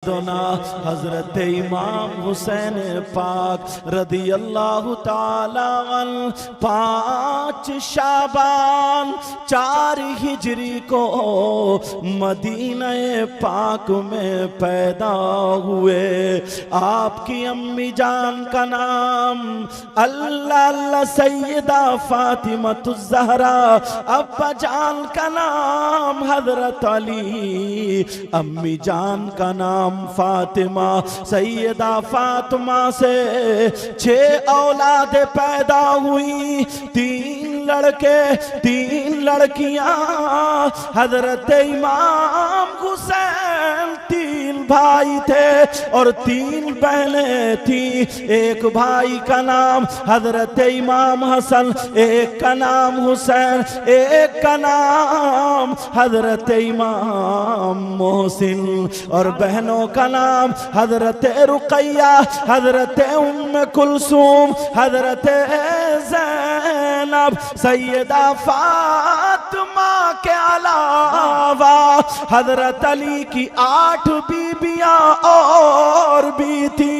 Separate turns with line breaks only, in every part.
سیدنا حضرت امام حسین پاک رضی اللہ تعالیٰ عنہ 5 شعبان 4 ہجری کو مدینہ پاک میں پیدا ہوئے۔ آپ کی امی جان کا نام اللہ سیدہ فاطمہ الزہرا، ابا جان کا نام حضرت علی، امی جان کا نام فاطمہ، سیدہ فاطمہ سے 6 اولاد پیدا ہوئی، 3 لڑکے 3 لڑکیاں، حضرت امام حسین 3 بھائی تھے اور 3 بہنیں تھیں۔ ایک بھائی کا نام حضرت امام حسن، ایک کا نام حسین، ایک کا نام حضرت امام محسن، اور بہنوں کا نام حضرت رقیہ، حضرت ام کلثوم، حضرت زینب، سیدہ فاطمہ کے علاوہ حضرت علی کی 8 بیویاں اور بھی تھی۔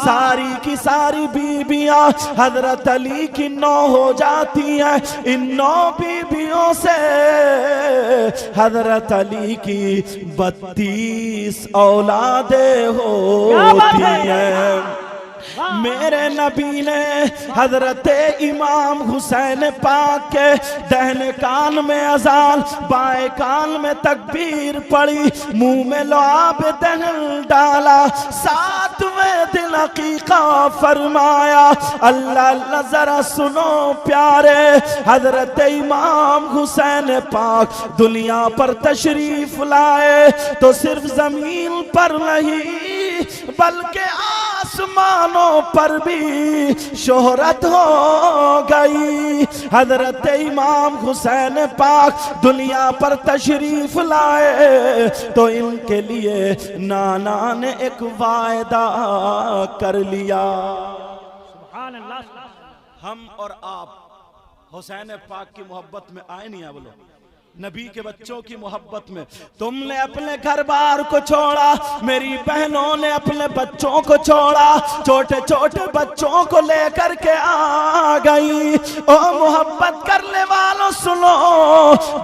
ساری کی ساری بیویاں حضرت علی کی 9 ہو جاتی ہیں۔ ان 9 بیویوں سے حضرت علی کی 32 اولادیں ہوتی ہیں۔ میرے نبی نے حضرت امام حسین پاک کے دہنے کان میں اذان، بائیں کان میں تکبیر پڑھی، منہ میں لعاب دہن ڈالا، 7ویں دن عقیقہ فرمایا۔ اللہ اللہ ذرا سنو پیارے، حضرت امام حسین پاک دنیا پر تشریف لائے تو صرف زمین پر نہیں بلکہ آسمانوں پر بھی شہرت ہو گئی۔ حضرت امام حسین پاک دنیا پر تشریف لائے تو ان کے لیے نانا نے ایک وعدہ کر لیا۔
سبحان اللہ۔
ہم اور آپ حسین پاک کی محبت میں آئے نہیں ہیں، بولو نبی کے بچوں کی محبت میں۔ تم نے اپنے گھر بار کو چھوڑا، میری بہنوں نے اپنے بچوں کو چھوڑا، چھوٹے چھوٹے بچوں کو لے کر کے آ گئی۔ او محبت کرنے والوں سنو،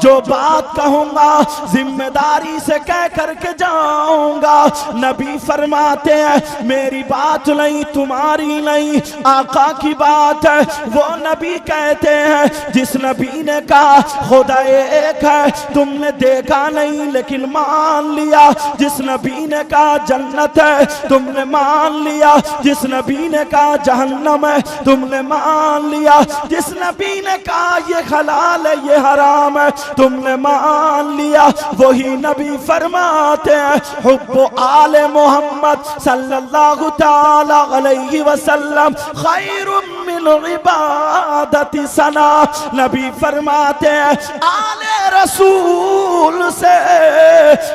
جو بات کہوں گا ذمہ داری سے کہہ کر کے جاؤں گا۔ نبی فرماتے ہیں میری بات نہیں تمہاری نہیں، آقا کی بات ہے۔ وہ نبی کہتے ہیں جس نبی نے کہا خدا ایک ہے، تم نے دیکھا نہیں لیکن مان لیا، جس نبی نے کہا جنت ہے تم نے مان لیا، جس نبی نے کہا جہنم ہے تم نے مان لیا، جس نبی نے کہا یہ حلال ہے یہ حرام ہے تم نے مان لیا۔ وہی نبی فرماتے ہیں حب آل محمد صلی اللہ تعالی علیہ وسلم خیر من عبادت سنا۔ نبی فرماتے ہیں آل رسول سے،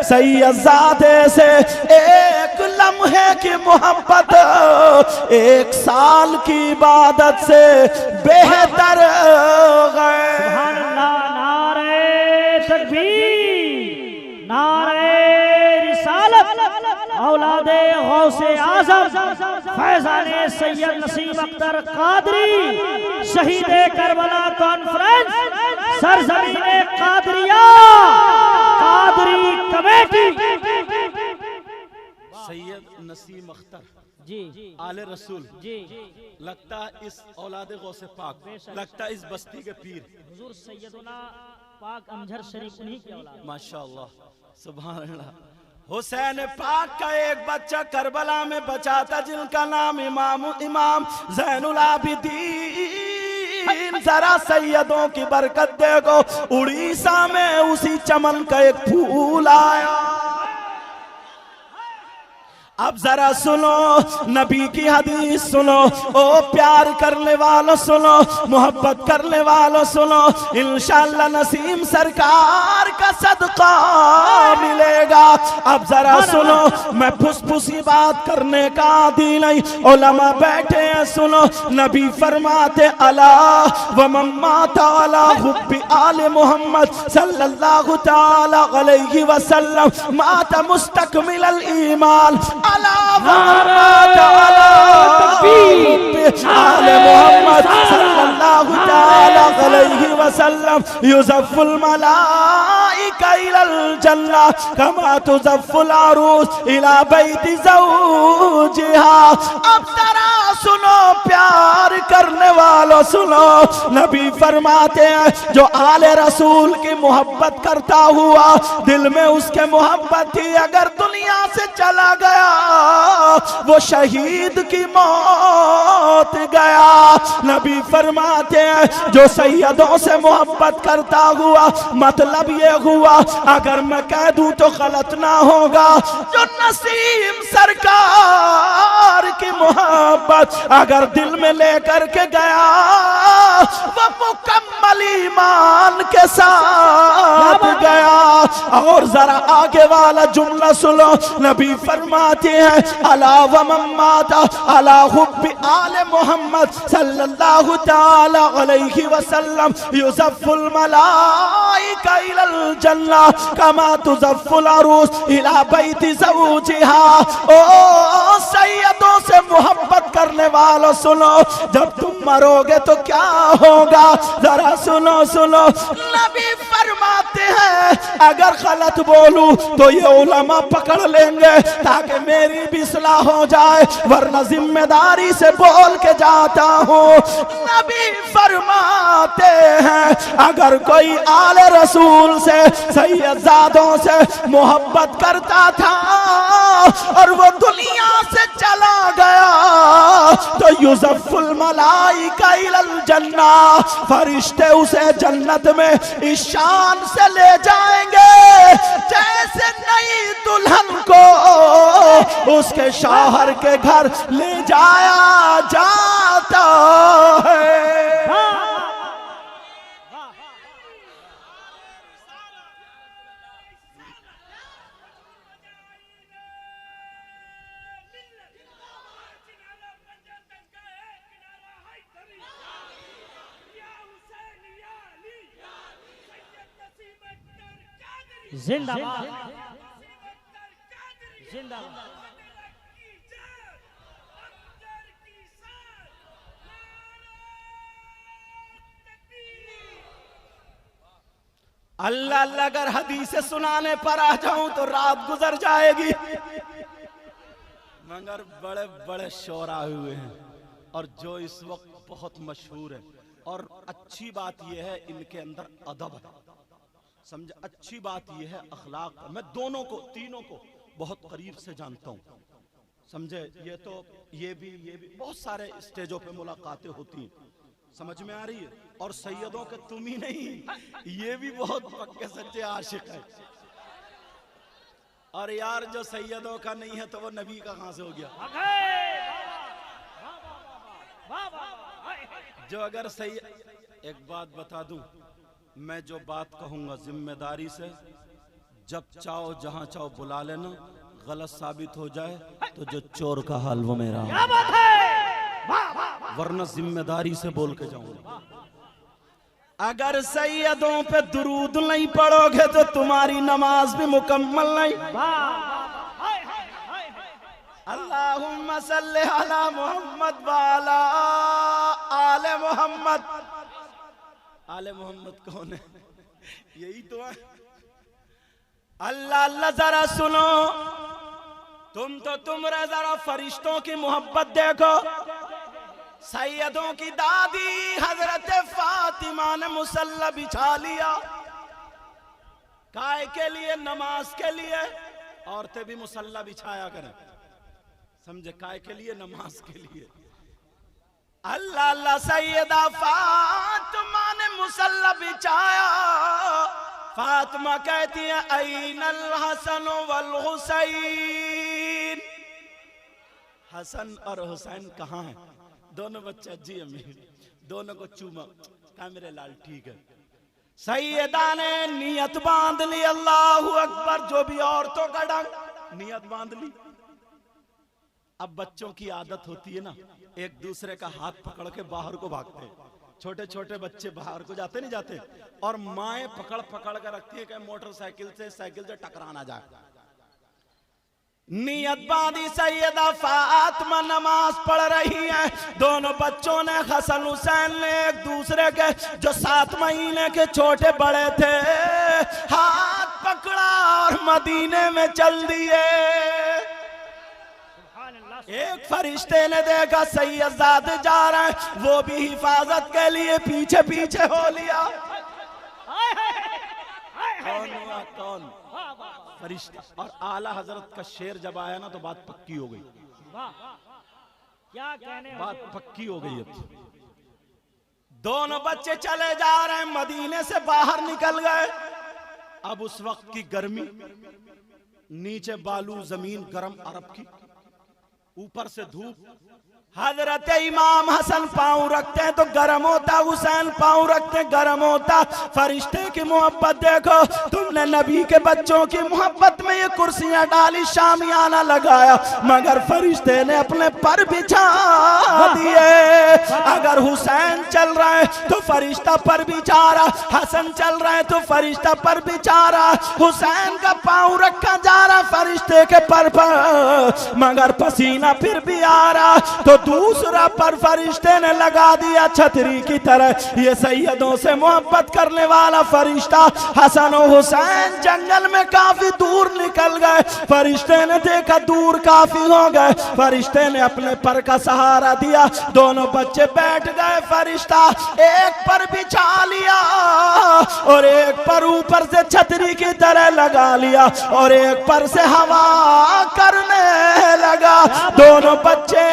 سید زادے سے 1 لمحے کی محبت 1 سال کی عبادت سے بہتر ہے۔
سبحان اللہ۔ نعرہ تکبیر، نعرہ رسالت، اولاد غوث اعظم فیضان سید نسیم اختر قادری، شہید کربلا کانفرنس، سرزمین قادریہ، قادری کمیٹی۔
سید نسیم اختر
جی
آل رسول،
جی
لگتا ہے اس اولاد غوث پاک، لگتا ہے اس بستی کے پیر
حضور سیدنا پاک امجھر شریف انہی کی اولاد۔
ماشاءاللہ سبحان اللہ۔ حسین پاک کا ایک بچہ کربلا میں بچا تھا جن کا نام امام زین العابدین۔ ذرا سیدوں کی برکت دیکھو، اڑیسہ میں اسی چمن کا ایک پھول آیا۔ اب ذرا سنو نبی کی حدیث سنو، او پیار کرنے والوں سنو، محبت کرنے والوں سنو، انشاءاللہ نسیم سرکار کا صدقہ ملے گا۔ اب ذرا سنو، میں پھس پھسی بات کرنے کا عادی نہیں، علماء بیٹھے ہیں سنو۔ نبی فرماتے الا ومن مات علی حب بآل محمد صلی اللہ تعالی علیہ وسلم مات مستکمل الایمان علی محمد علی آل محمد صلی اللہ تعالی علیہ وسلم یزف الملائکہ الى الجنہ کما تزف العروس الى بیت زوجہا. اب ذرا سنو پیار کرنے والوں سنو، نبی فرماتے ہیں جو آل رسول کی محبت کرتا ہوا دل میں اس کے محبت تھی، اگر دنیا سے چلا گیا وہ شہید کی موت گیا. نبی فرماتے ہیں جو سیدوں سے محبت کرتا ہوا، مطلب یہ ہوا اگر میں کہہ دوں تو غلط نہ ہوگا، جو نسیم سرکار کی محبت اگر دل میں لے کر کے گیا وہ مکمل ایمان کے ساتھ گیا. اور ذرا آگے والا جملہ سنو، نبی فرماتے ہیں الا ومن مات علی حب آل محمد صلی اللہ تعالی علیہ وسلم یزف الملائکہ الی الجنہ کما تزف العروس الی بیت زوجہا. او سیدوں سے محبت کرنے والوں سنو، جب تم مرو گے تو کیا ہوگا؟ ذرا سنو سنو، نبی فرماتے ہیں اگر غلط بولوں تو یہ علماء پکڑ لیں گے تاکہ میری بھی اصلاح ہو جائے، ورنہ ذمہ داری سے بول کے جاتا ہوں. نبی فرماتے ہیں اگر کوئی آل رسول سے سیدزادوں سے محبت کرتا تھا اور وہ دنیا سے چلا گیا تو یزف الملائکہ الی الجنہ، فرشتے اسے جنت میں اس شان سے لے جائیں گے جیسے نئی دلہن کو اس کے شوہر کے گھر لے جایا جاتا ہے.
زندہ باد زندہ باد.
اللہ اللہ اگر حدیثیں سنانے پر آ جاؤں تو رات گزر جائے گی، مگر بڑے بڑے شعراء ہوئے ہیں اور جو اس وقت بہت مشہور ہے. اور اچھی بات یہ ہے ان کے اندر ادب ہے، سمجھا؟ اچھی بات یہ ہے اخلاق. میں دونوں کو تینوں کو بہت قریب سے جانتا ہوں، سمجھے؟ یہ بھی بہت سارے اسٹیجوں پہ ملاقاتیں ہوتی ہیں، سمجھ میں آ رہی ہے؟ اور سیدوں کے تم ہی نہیں، یہ بھی بہت پکے سچے عاشق ہے. اور یار جو سیدوں کا نہیں ہے تو وہ نبی کا کہاں سے ہو گیا؟ جو اگر ایک بات بتا دوں، میں جو بات کہوں گا ذمہ داری سے، جب چاہو جہاں چاہو بلا لینا، غلط ثابت ہو جائے تو جو چور کا حال وہ میرا، ورنہ ذمہ داری سے بول کے جاؤں گا. اگر سیدوں پہ درود نہیں پڑھو گے تو تمہاری نماز بھی مکمل نہیں. اللہم صلی علی محمد وعلی آل محمد. آل محمد کون ہے؟ یہی تو ہے. اللہ اللہ ذرا سنو، تم ذرا فرشتوں کی محبت دیکھو. سیدوں کی دادی حضرت فاطمہ نے مصلی بچھا لیا، کائے کے لیے؟ نماز کے لیے. عورتیں بھی مصلی بچھایا کریں، سمجھے؟ کائے کے لیے؟ نماز کے لیے. اللہ اللہ سیدہ فاطمہ نے مصلی بچھایا. فاطمہ کہتی ہے این الحسن والحسین، حسن اور حسین کہاں ہیں؟ دونوں بچے جی امی، دونوں کو چوما، کہا میرے لال ٹھیک ہے. سیدہ نے نیت باندھ لی، اللہ اکبر، جو بھی عورتوں کا ڈنگ، نیت باندھ لی. اب بچوں کی عادت ہوتی ہے نا، ایک دوسرے کا ہاتھ پکڑ کے باہر کو بھاگتے ہیں. چھوٹے چھوٹے بچے باہر کو جاتے نہیں جاتے اور مائیں پکڑ پکڑ کر رکھتی ہیں کہ موٹر سائیکل سے ٹکرانا جائے. نیت باندھی سیدہ فاطمہ نماز پڑھ رہی ہیں. دونوں بچوں نے حسن حسین نے ایک دوسرے کے جو 7 مہینے کے چھوٹے بڑے تھے ہاتھ پکڑا اور مدینے میں چل دیے. ایک فرشتے نے دیکھا سید زادے جا رہے ہیں, وہ بھی حفاظت کے لیے پیچھے پیچھے ہو لیا. کون ہوا؟ کون؟ فرشتہ. اور اعلیٰ حضرت کا شعر جب آیا نا تو بات پکی ہو گئی.
کیا کہنے
بات پکی ہو گئی. اب دونوں بچے چلے جا رہے ہیں, مدینے سے باہر نکل گئے. اب اس وقت کی گرمی, نیچے بالو زمین گرم عرب کی, اوپر سے دھوپ. حضرت امام حسن پاؤں رکھتے ہیں تو گرم ہوتا, حسین پاؤں رکھتے ہیں گرم ہوتا. فرشتے کی محبت دیکھو, تم نے نبی کے بچوں کی محبت میں یہ کرسیاں ڈالی, شامیانہ لگایا, مگر فرشتے نے اپنے پر بچھا دیے. اگر حسین چل رہا ہے تو فرشتہ پر بچھا رہا, حسن چل رہا ہے تو فرشتہ پر بچھا رہا. حسین کا پاؤں رکھا جا رہا فرشتے کے پر مگر پسینہ پھر بھی آ رہا, تو دوسرا پر فرشتے نے لگا دیا چھتری کی طرح. یہ سیدوں سے محبت کرنے والا فرشتہ. حسن و حسین جنگل میں کافی دور نکل گئے. فرشتے نے دیکھا دور کافی ہو گئے, فرشتے نے اپنے پر کا سہارا دیا, دونوں بچے بیٹھ گئے. فرشتہ ایک پر بچھا لیا اور ایک پر اوپر سے چھتری کی طرح لگا لیا اور ایک پر سے ہوا کرنے لگا. دونوں بچے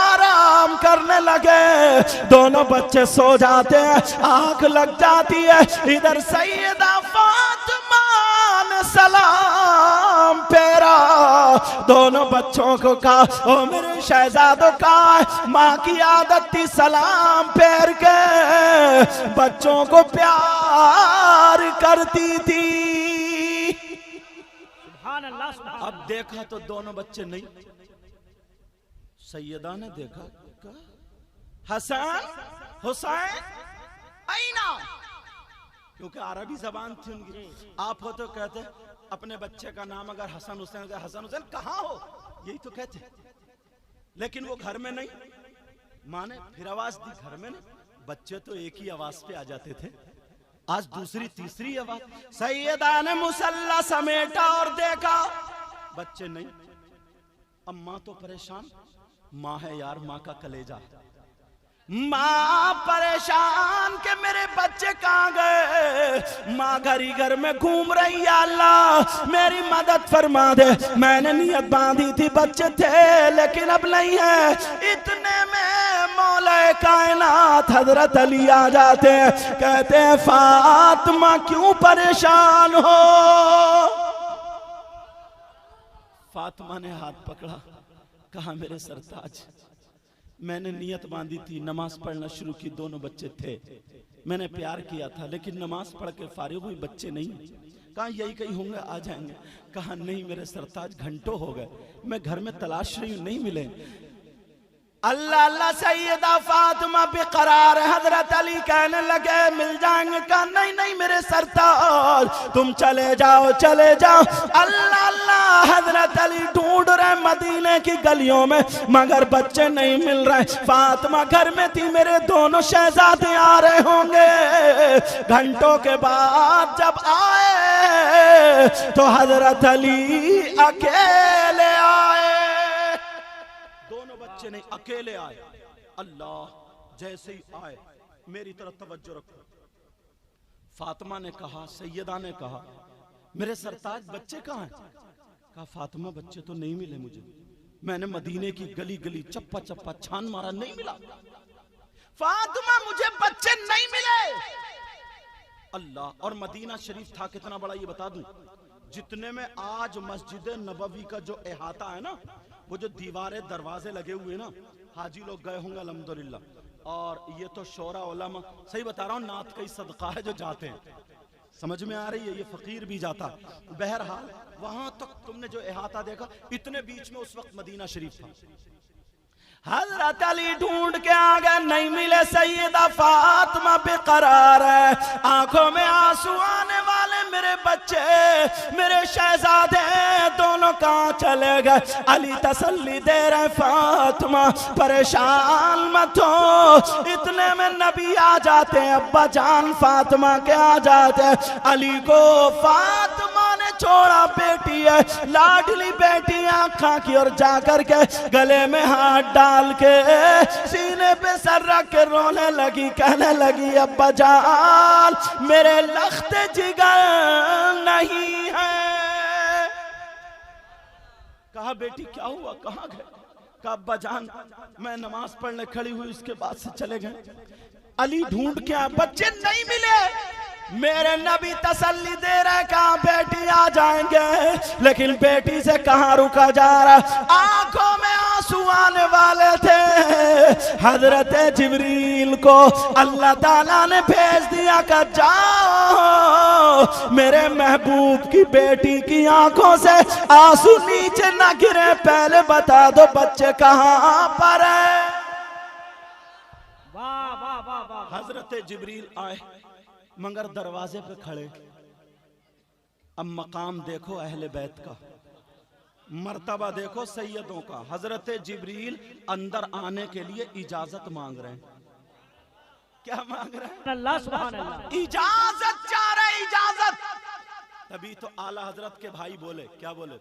آرام کرنے لگے, دونوں بچے سو جاتے ہیں, آنکھ لگ جاتی ہے. ادھر سیدہ فاطمہ نے سلام پھیرا, دونوں بچوں کو کہا او میرے شہزادوں کہا. ماں کی عادت تھی سلام پھیر کے بچوں کو پیار کرتی تھی. اب دیکھا تو دونوں بچے نہیں. سیدہ نے دیکھا حسن حسین اینا, کیونکہ عربی زبان تھی ان کی. آپ ہو تو کہتے اپنے بچے کا نام اگر حسن حسین, حسن حسین کہاں ہو, یہی تو کہتے. لیکن وہ گھر میں نہیں, ماں نے پھر آواز دی, گھر میں نہیں. بچے تو ایک ہی آواز پہ آ جاتے تھے, آج دوسری تیسری آواز. سیدہ نے مسلح سمیٹا اور دیکھا بچے نہیں. اب ماں تو پریشان, ماں ہے یار, ماں کا کلیجہ. ماں پریشان کہ میرے بچے کہاں گئے. ماں گھر ہی گھر میں گھوم رہی, یا اللہ میری مدد فرما دے. میں نے نیت باندھی تھی, بچے تھے لیکن اب نہیں ہے. اتنے میں مولا کائنات حضرت علی آ جاتے ہیں, کہتے ہیں فاطمہ کیوں پریشان ہو. فاطمہ نے ہاتھ پکڑا, کہا میرے سرتاج میں نے نیت باندھی تھی, نماز پڑھنا شروع کی, دونوں بچے تھے, میں نے پیار کیا تھا, لیکن نماز پڑھ کے فارغ ہوئی, بچے نہیں. کہا یہی کہیں ہوں گے, آ جائیں گے. کہا نہیں میرے سرتاج گھنٹوں ہو گئے, میں گھر میں تلاش رہی ہوں, نہیں ملے. اللہ اللہ سیدہ فاطمہ بقرار. حضرت علی کہنے لگے مل جائیں گے. کہا نہیں نہیں میرے سرتاج تم چلے جاؤ چلے جاؤ. اللہ اللہ حضرت علی ڈھونڈ رہے مدینے کی گلیوں میں, مگر بچے نہیں مل رہے. فاطمہ گھر میں تھی, میرے دونوں شہزادے آ رہے ہوں گے. گھنٹوں کے بعد جب آئے تو حضرت علی اکیلے آئے, نہیں اکیلے آئے. اللہ جیسے ہی آئے میری طرف توجہ رکھو. فاطمہ نے کہا, سیدہ نے کہا میرے سرتاج بچے کہاں ہیں. کہا فاطمہ بچے تو نہیں ملے مجھے, میں نے مدینے کی گلی گلی چپا چپا چھان مارا, نہیں ملا. فاطمہ مجھے بچے نہیں ملے. اللہ, اور مدینہ شریف تھا کتنا بڑا یہ بتا دوں, جتنے میں آج مسجد نبوی کا جو احاطہ ہے نا, وہ جو دیواریں دروازے لگے ہوئے نا, حاجی لوگ گئے ہوں گے الحمدللہ. اور یہ تو شورا علماء, صحیح بتا رہا ہوں, نعت کا ہی صدقہ ہے جو جاتے ہیں. سمجھ میں آ رہی ہے, یہ فقیر بھی جاتا. بہرحال وہاں تک تم نے جو احاطہ دیکھا, اتنے بیچ میں اس وقت مدینہ شریف تھا. حضرت علی ڈھونڈ کے آ گئے, نہیں ملے. سیدہ فاطمہ بقرار ہے, آنکھوں میں آنسو آنے والے, میرے بچے میرے شہزادے دونوں کہاں چلے گئے. علی تسلی دے رہے, فاطمہ پریشان مت ہو, اتنے میں نبی آ جاتے ہیں, ابا جان فاطمہ کے آ جاتے ہیں. علی کو فاطمہ نے چھوڑا, بیٹی ہے لاڈلی بیٹی, آنکھاں کی اور جا کر کے گلے میں ہاتھ ڈال کے سینے پہ سر رکھ کے رونے لگی, کہنے لگی ابا جان میرے لخت جگر نہیں ہے. کہا بیٹی کیا ہوا, کہاں گئے؟ کہا ابا جان میں نماز پڑھنے کھڑی ہوئی, اس کے بعد سے چلے گئے. علی ڈھونڈ کے آئے, بچے نہیں ملے. میرے نبی تسلی دے رہے, کہاں بیٹی آ جائیں گے, لیکن بیٹی سے کہاں رکا جا رہا. آنکھوں میں آنسو آنے والے تھے. حضرت جبریل کو اللہ تعالیٰ نے بھیج دیا کہ جاؤ میرے محبوب کی بیٹی کی آنکھوں سے آنسو نیچے نہ گرے, پہلے بتا دو بچے کہاں پر ہے. حضرت جبریل آئے مگر دروازے پہ کھڑے. اب مقام دیکھو اہل بیت کا, مرتبہ دیکھو سیدوں کا. حضرت جبریل اندر آنے کے لیے اجازت مانگ رہے ہیں. کیا مانگ رہے ہیں؟
اللہ سبحان اللہ,
اجازت چاہ رہے, اجازت. تبھی تو اعلی حضرت کے بھائی بولے, کیا بولے,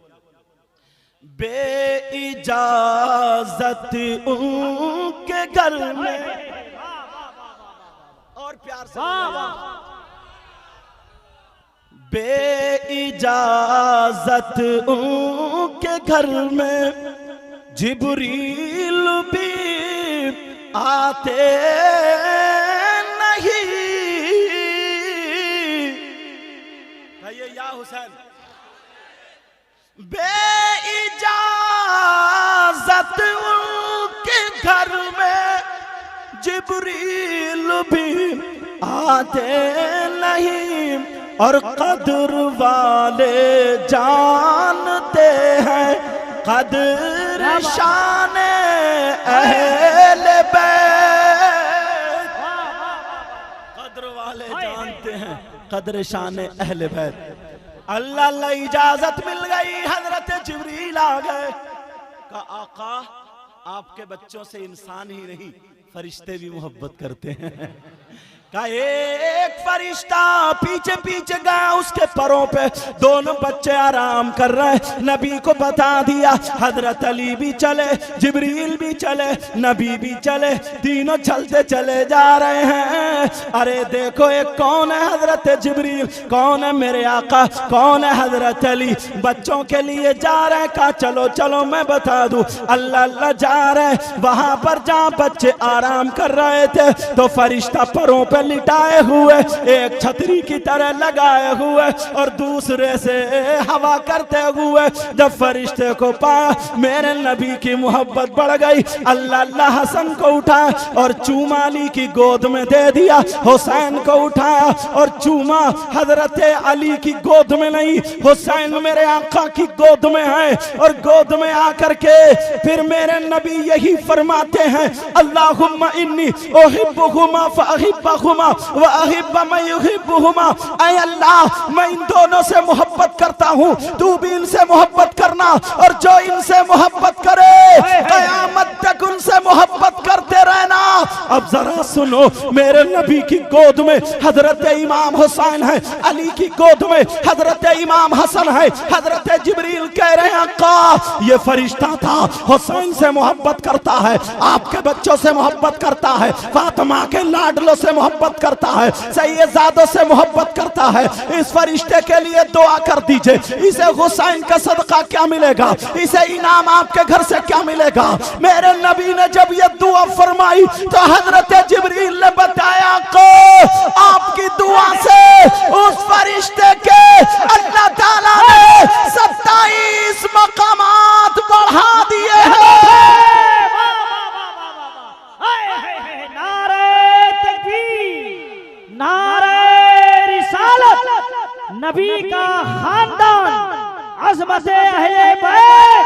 بے اجازت ان کے گھر میں, اور پیار سے بے اجازت ان کے گھر میں جبریل بھی آتے نہیں. کہیے یا حسین. بے اجازت ان کے گھر میں جبریل بھی آتے نہیں, اور قدر والے جانتے ہیں قدر شان اہل بیت. قدر والے جانتے ہیں قدر شان اہل بیت. اللہ اللہ اجازت مل گئی, حضرت جبریل آ گئے. کہا آقا آپ کے بچوں سے انسان ہی نہیں فرشتے بھی محبت کرتے ہیں. کہا ایک فرشتہ پیچھے پیچھے گیا, اس کے پروں پہ دونوں بچے آرام کر رہے. نبی کو بتا دیا. حضرت علی بھی چلے, جبریل بھی چلے, نبی بھی چلے, تینوں چلتے چلے جا رہے ہیں. ارے دیکھو ایک کون ہے حضرت جبریل, کون ہے میرے آقا, کون ہے حضرت علی. بچوں کے لیے جا رہے. کہا چلو چلو میں بتا دوں. اللہ اللہ جا رہے. وہاں پر جہاں بچے آرام کر رہے تھے تو فرشتہ پروں پہ لٹائے ہوئے, ایک چھتری کی طرح لگائے ہوئے, اور دوسرے سے ہوا کرتے ہوئے جب فرشتے کو پایا, میرے نبی کی محبت بڑھ گئی. اللہ اللہ حسن کو اٹھایا اور چوما علی کی گود میں دے دیا. حسین کو اٹھایا اور چوما حضرت علی کی گود میں نہیں, حسین میرے آقا کی گود میں ہے. اور گود میں آ کر کے پھر میرے نبی یہی فرماتے ہیں, اللہم انی احبہما فاحبہما وَأَحِبَّ مَن يُحِبُّهُمَا. اے اللہ میں ان دونوں سے محبت کرتا ہوں, تو بھی ان سے محبت کرنا, اور جو ان سے محبت کرے قیامت تک ان سے محبت کرتے رہنا. اب ذرا سنو, میرے نبی کی گود میں حضرت امام حسین ہے, علی کی گود میں حضرت امام حسن ہے. حضرت جبریل کہہ رہے ہیں آقا یہ فرشتہ تھا, حسین سے محبت کرتا ہے, آپ کے بچوں سے محبت کرتا ہے, فاطمہ کے لاڈلوں سے محبت کرتا ہے, سیدزادوں سے محبت کرتا ہے. اس فرشتے کے لیے دعا کر دیجئے. اسے حسین کا صدقہ کیا ملے گا, اسے انعام آپ کے گھر سے کیا ملے گا. میرے نبی نے جب یہ دعا فرمائی تو حضرت جبریل نے بتایا کہ آپ کی دعا سے اس فرشتے کے اللہ تعالیٰ نے 27 مقامات بڑھا دیے ہیں.
نعرہ رسالت, نبی کا خاندان, عظمت اہل بیت.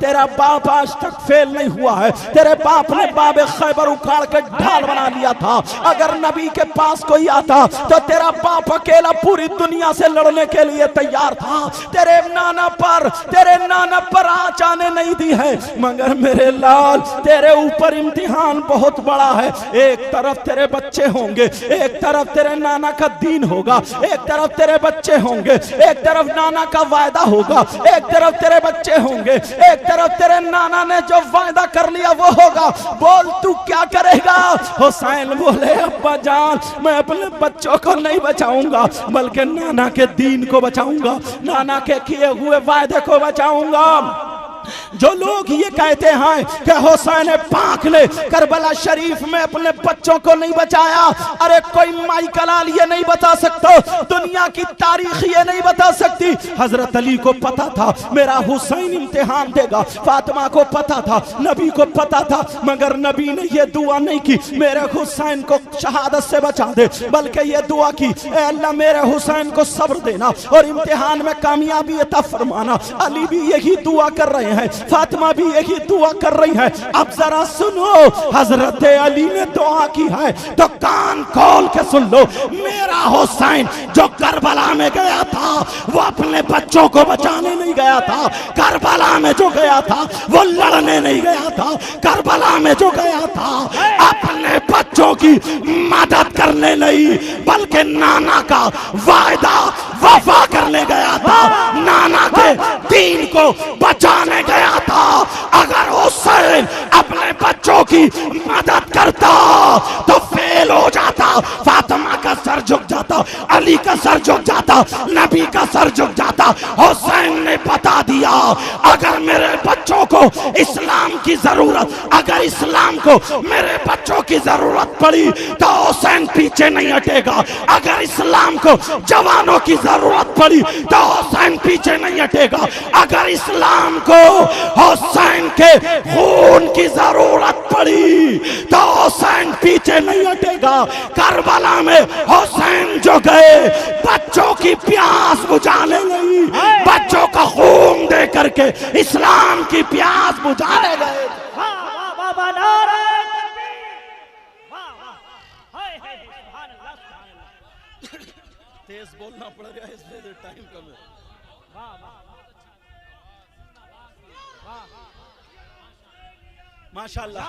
تیرا باپ آج تک فیل نہیں ہوا ہے. تیرے باپ نے باب خیبر اکھاڑ کے ڈھال بنا لیا تھا. اگر نبی کے پاس کوئی آتا تو تیرا باپ اکیلا پوری دنیا سے لڑنے کے لیے تیار تھا. تیرے نانا پر آنچ آنے نہیں دی ہے. مگر میرے لال تیرے اوپر امتحان بہت بڑا ہے. ایک طرف تیرے بچے ہوں گے, ایک طرف تیرے نانا کا دین ہوگا, ایک طرف تیرے بچے ہوں گے, ایک طرف نانا کا وعدہ ہوگا, ایک طرف تیرے بچے ہوں گے, ایک طرف تیرے نانا نے جو وعدہ کر لیا وہ ہوگا. بول تو کیا کرے گا؟ حسین بولے ابا جان میں اپنے بچوں کو نہیں بچاؤں گا بلکہ نانا کے دین کو بچاؤں گا, نانا کے کیے ہوئے وعدے کو بچاؤں گا. جو لوگ یہ کہتے ہیں کہ حسین پاک نے کربلا شریف میں اپنے بچوں کو نہیں بچایا, ارے کوئی مائی کلال یہ نہیں بتا سکتا, دنیا کی تاریخ یہ نہیں بتا سکتی. حضرت علی کو پتا تھا میرا حسین امتحان دے گا, فاطمہ کو پتا تھا, نبی کو پتا تھا, مگر نبی نے یہ دعا نہیں کی میرے حسین کو شہادت سے بچا دے, بلکہ یہ دعا کی اے اللہ میرے حسین کو صبر دینا اور امتحان میں کامیابی عطا فرمانا. علی بھی یہی دعا کر رہے ہیں, فاطمہ بھی یہی دعا کر رہی ہے. اب ذرا سنو, حضرت علی نے دعا کی ہے تو کان کھول کے سن لو. میرا حسین جو کربلا میں گیا تھا وہ اپنے بچوں کو بچانے نہیں گیا تھا, کربلا میں جو گیا تھا وہ لڑنے نہیں گیا تھا, کربلا میں جو گیا تھا اپنے بچوں کی مدد کرنے نہیں بلکہ نانا کا وعدہ وفا کرنے گیا تھا, نانا کے دین کو بچانے گیا تھا. اگر حسین اپنے بچوں کی مدد کرتا تو فیل ہو جاتا, فاطمہ کا سر جھک جاتا, علی کا سر جھک جاتا, نبی کا سر جھک جاتا. حسین نے بتا دیا اگر میرے بچوں کو اسلام کی ضرورت, اگر اسلام کو میرے بچوں کی ضرورت پڑی تو حسین پیچھے نہیں ہٹے گا, اگر اسلام کو جوانوں کی ضرورت پڑی تو حسین پیچھے نہیں ہٹے گا, اگر اسلام کو حسین کے خون کی ضرورت پڑی تو حسین پیچھے نہیں ہٹے گا. کربلا میں حسین جو گئے بچوں کی پیاس بجھانے نہیں, بچوں کا خون دے کر کے اسلام کی پیاس بجھانے گئے. تیز بولنا پڑ گیا اس لیے ٹائم کم ہے. ماشاءاللہ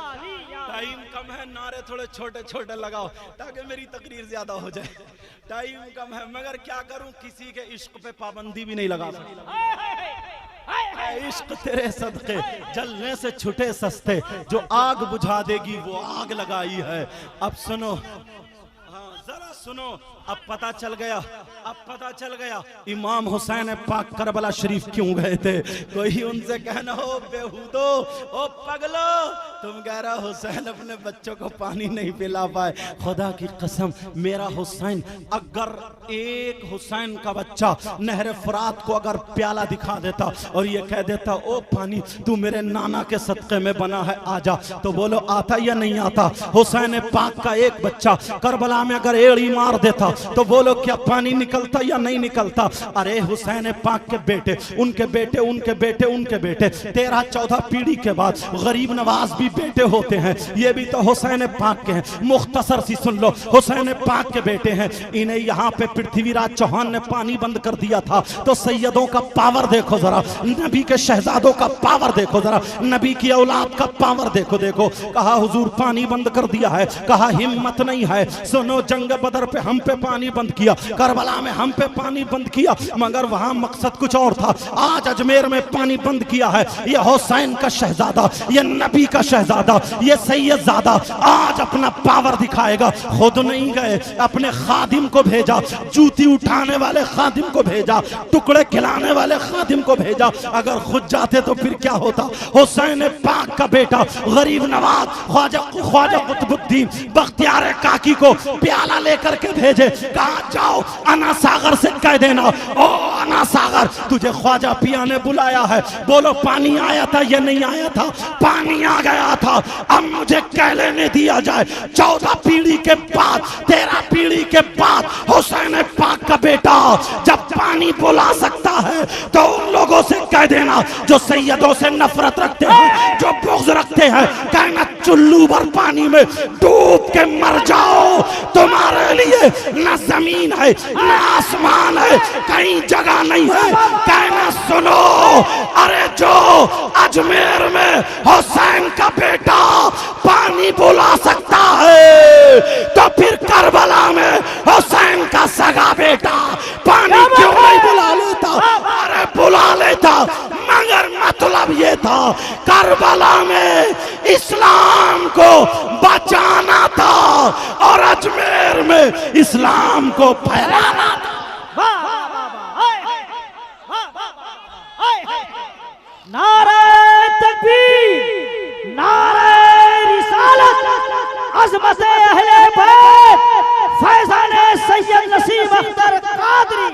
ٹائم کم ہے, نعرے تھوڑے چھوٹے چھوٹے لگاؤ تاکہ میری تقریر زیادہ ہو جائے. ٹائم کم ہے مگر کیا کروں, کسی کے عشق پہ پابندی بھی نہیں لگا سکتا. عشق تیرے صدقے جلنے سے چھٹے سستے, جو آگ بجھا دے گی وہ آگ لگائی ہے. اب سنو, ذرا سنو, اب پتہ چل گیا امام حسین پاک کربلا شریف کیوں گئے تھے. کوئی ان سے کہنا ہو بیہودو, او پگلو, تم کہہ رہا حسین اپنے بچوں کو پانی نہیں پلا پائے. خدا کی قسم میرا حسین, اگر ایک حسین کا بچہ نہر فرات کو اگر پیالہ دکھا دیتا اور یہ کہہ دیتا او پانی تو میرے نانا کے صدقے میں بنا ہے آجا, تو بولو آتا یا نہیں آتا؟ حسین پاک کا ایک بچہ کربلا میں اگر ایڑی مار دیتا تو بولو کیا پانی نکلتا یا نہیں نکلتا؟ ارے حسین پاک کے بیٹے, ان کے بیٹے, ان کے بیٹے, ان کے بیٹے, 13-14 پیڑھی کے بعد غریب نواز بھی بیٹے ہوتے ہیں, یہ بھی تو حسین پاک کے ہیں. مختصر سی سن لو, حسین پاک کے بیٹے ہیں. انہیں یہاں پہ پرتھوی راج چوہان نے پانی بند کر دیا تھا تو سیدوں کا پاور دیکھو ذرا, نبی کے شہزادوں کا پاور دیکھو ذرا, نبی کی اولاد کا پاور دیکھو. کہا حضور پانی بند کر دیا ہے, کہا ہمت نہیں ہے. سنو, جنگ بدر پہ ہم پہ پانی بند کیا, کربلا میں ہم پہ پانی بند کیا, مگر وہاں مقصد کچھ اور تھا. آج اجمیر میں پانی بند کیا ہے, یہ حسین کا شہزادہ, یہ نبی کا شہزادہ, یہ سید زادہ آج اپنا پاور دکھائے گا. خود نہیں گئے, اپنے خادم کو بھیجا, جوتی اٹھانے والے خادم کو بھیجا, ٹکڑے کھلانے والے خادم کو بھیجا. اگر خود جاتے تو پھر کیا ہوتا؟ حسین پاک کا بیٹا غریب نواز خواجہ قطب الدین بختیار کاکی کو پیالہ لے کر کر کے بھیجے، کہا جاؤ انا ساغر سے کہہ دینا، او انا ساغر تجھے خواجہ پیا نے بلایا ہے، بولو پانی آیا تھا یا نہیں آیا تھا؟ پانی آ گیا تھا، اب مجھے کہہ لینے دیا جائے 14 پیڑھی کے بعد 13 پیڑھی کے بعد حسین پاک کا بیٹا جب پانی بلا سکتا ہے تو ان لوگوں سے کہہ دینا جو سیدوں سے نفرت رکھتے ہیں، جو بغض رکھتے ہیں، کہنا چلو بھر پانی میں ڈوب کے مر جاؤ، تمہارے لیے نہ زمین ہے نہ آسمان ہے، کہیں جگہ نہیں ہے۔ کہنا سنو، ارے جو اجمیر میں حسین کا بیٹا پانی بلا سکتا ہے تو پھر کربلا میں حسین کا سگا بیٹا پانی کیوں نہیں بلا لیتا؟ ارے بلا لیتا، مگر مطلب یہ تھا کربلا میں اسلام کو بچانا تھا اور اجمیر میں اسلام کو پھیلانا تھا۔
نعرہ تکبیر، نعرہ رسالت، عظمت اہل بیت، فیضان سید نسیم اختر قادری۔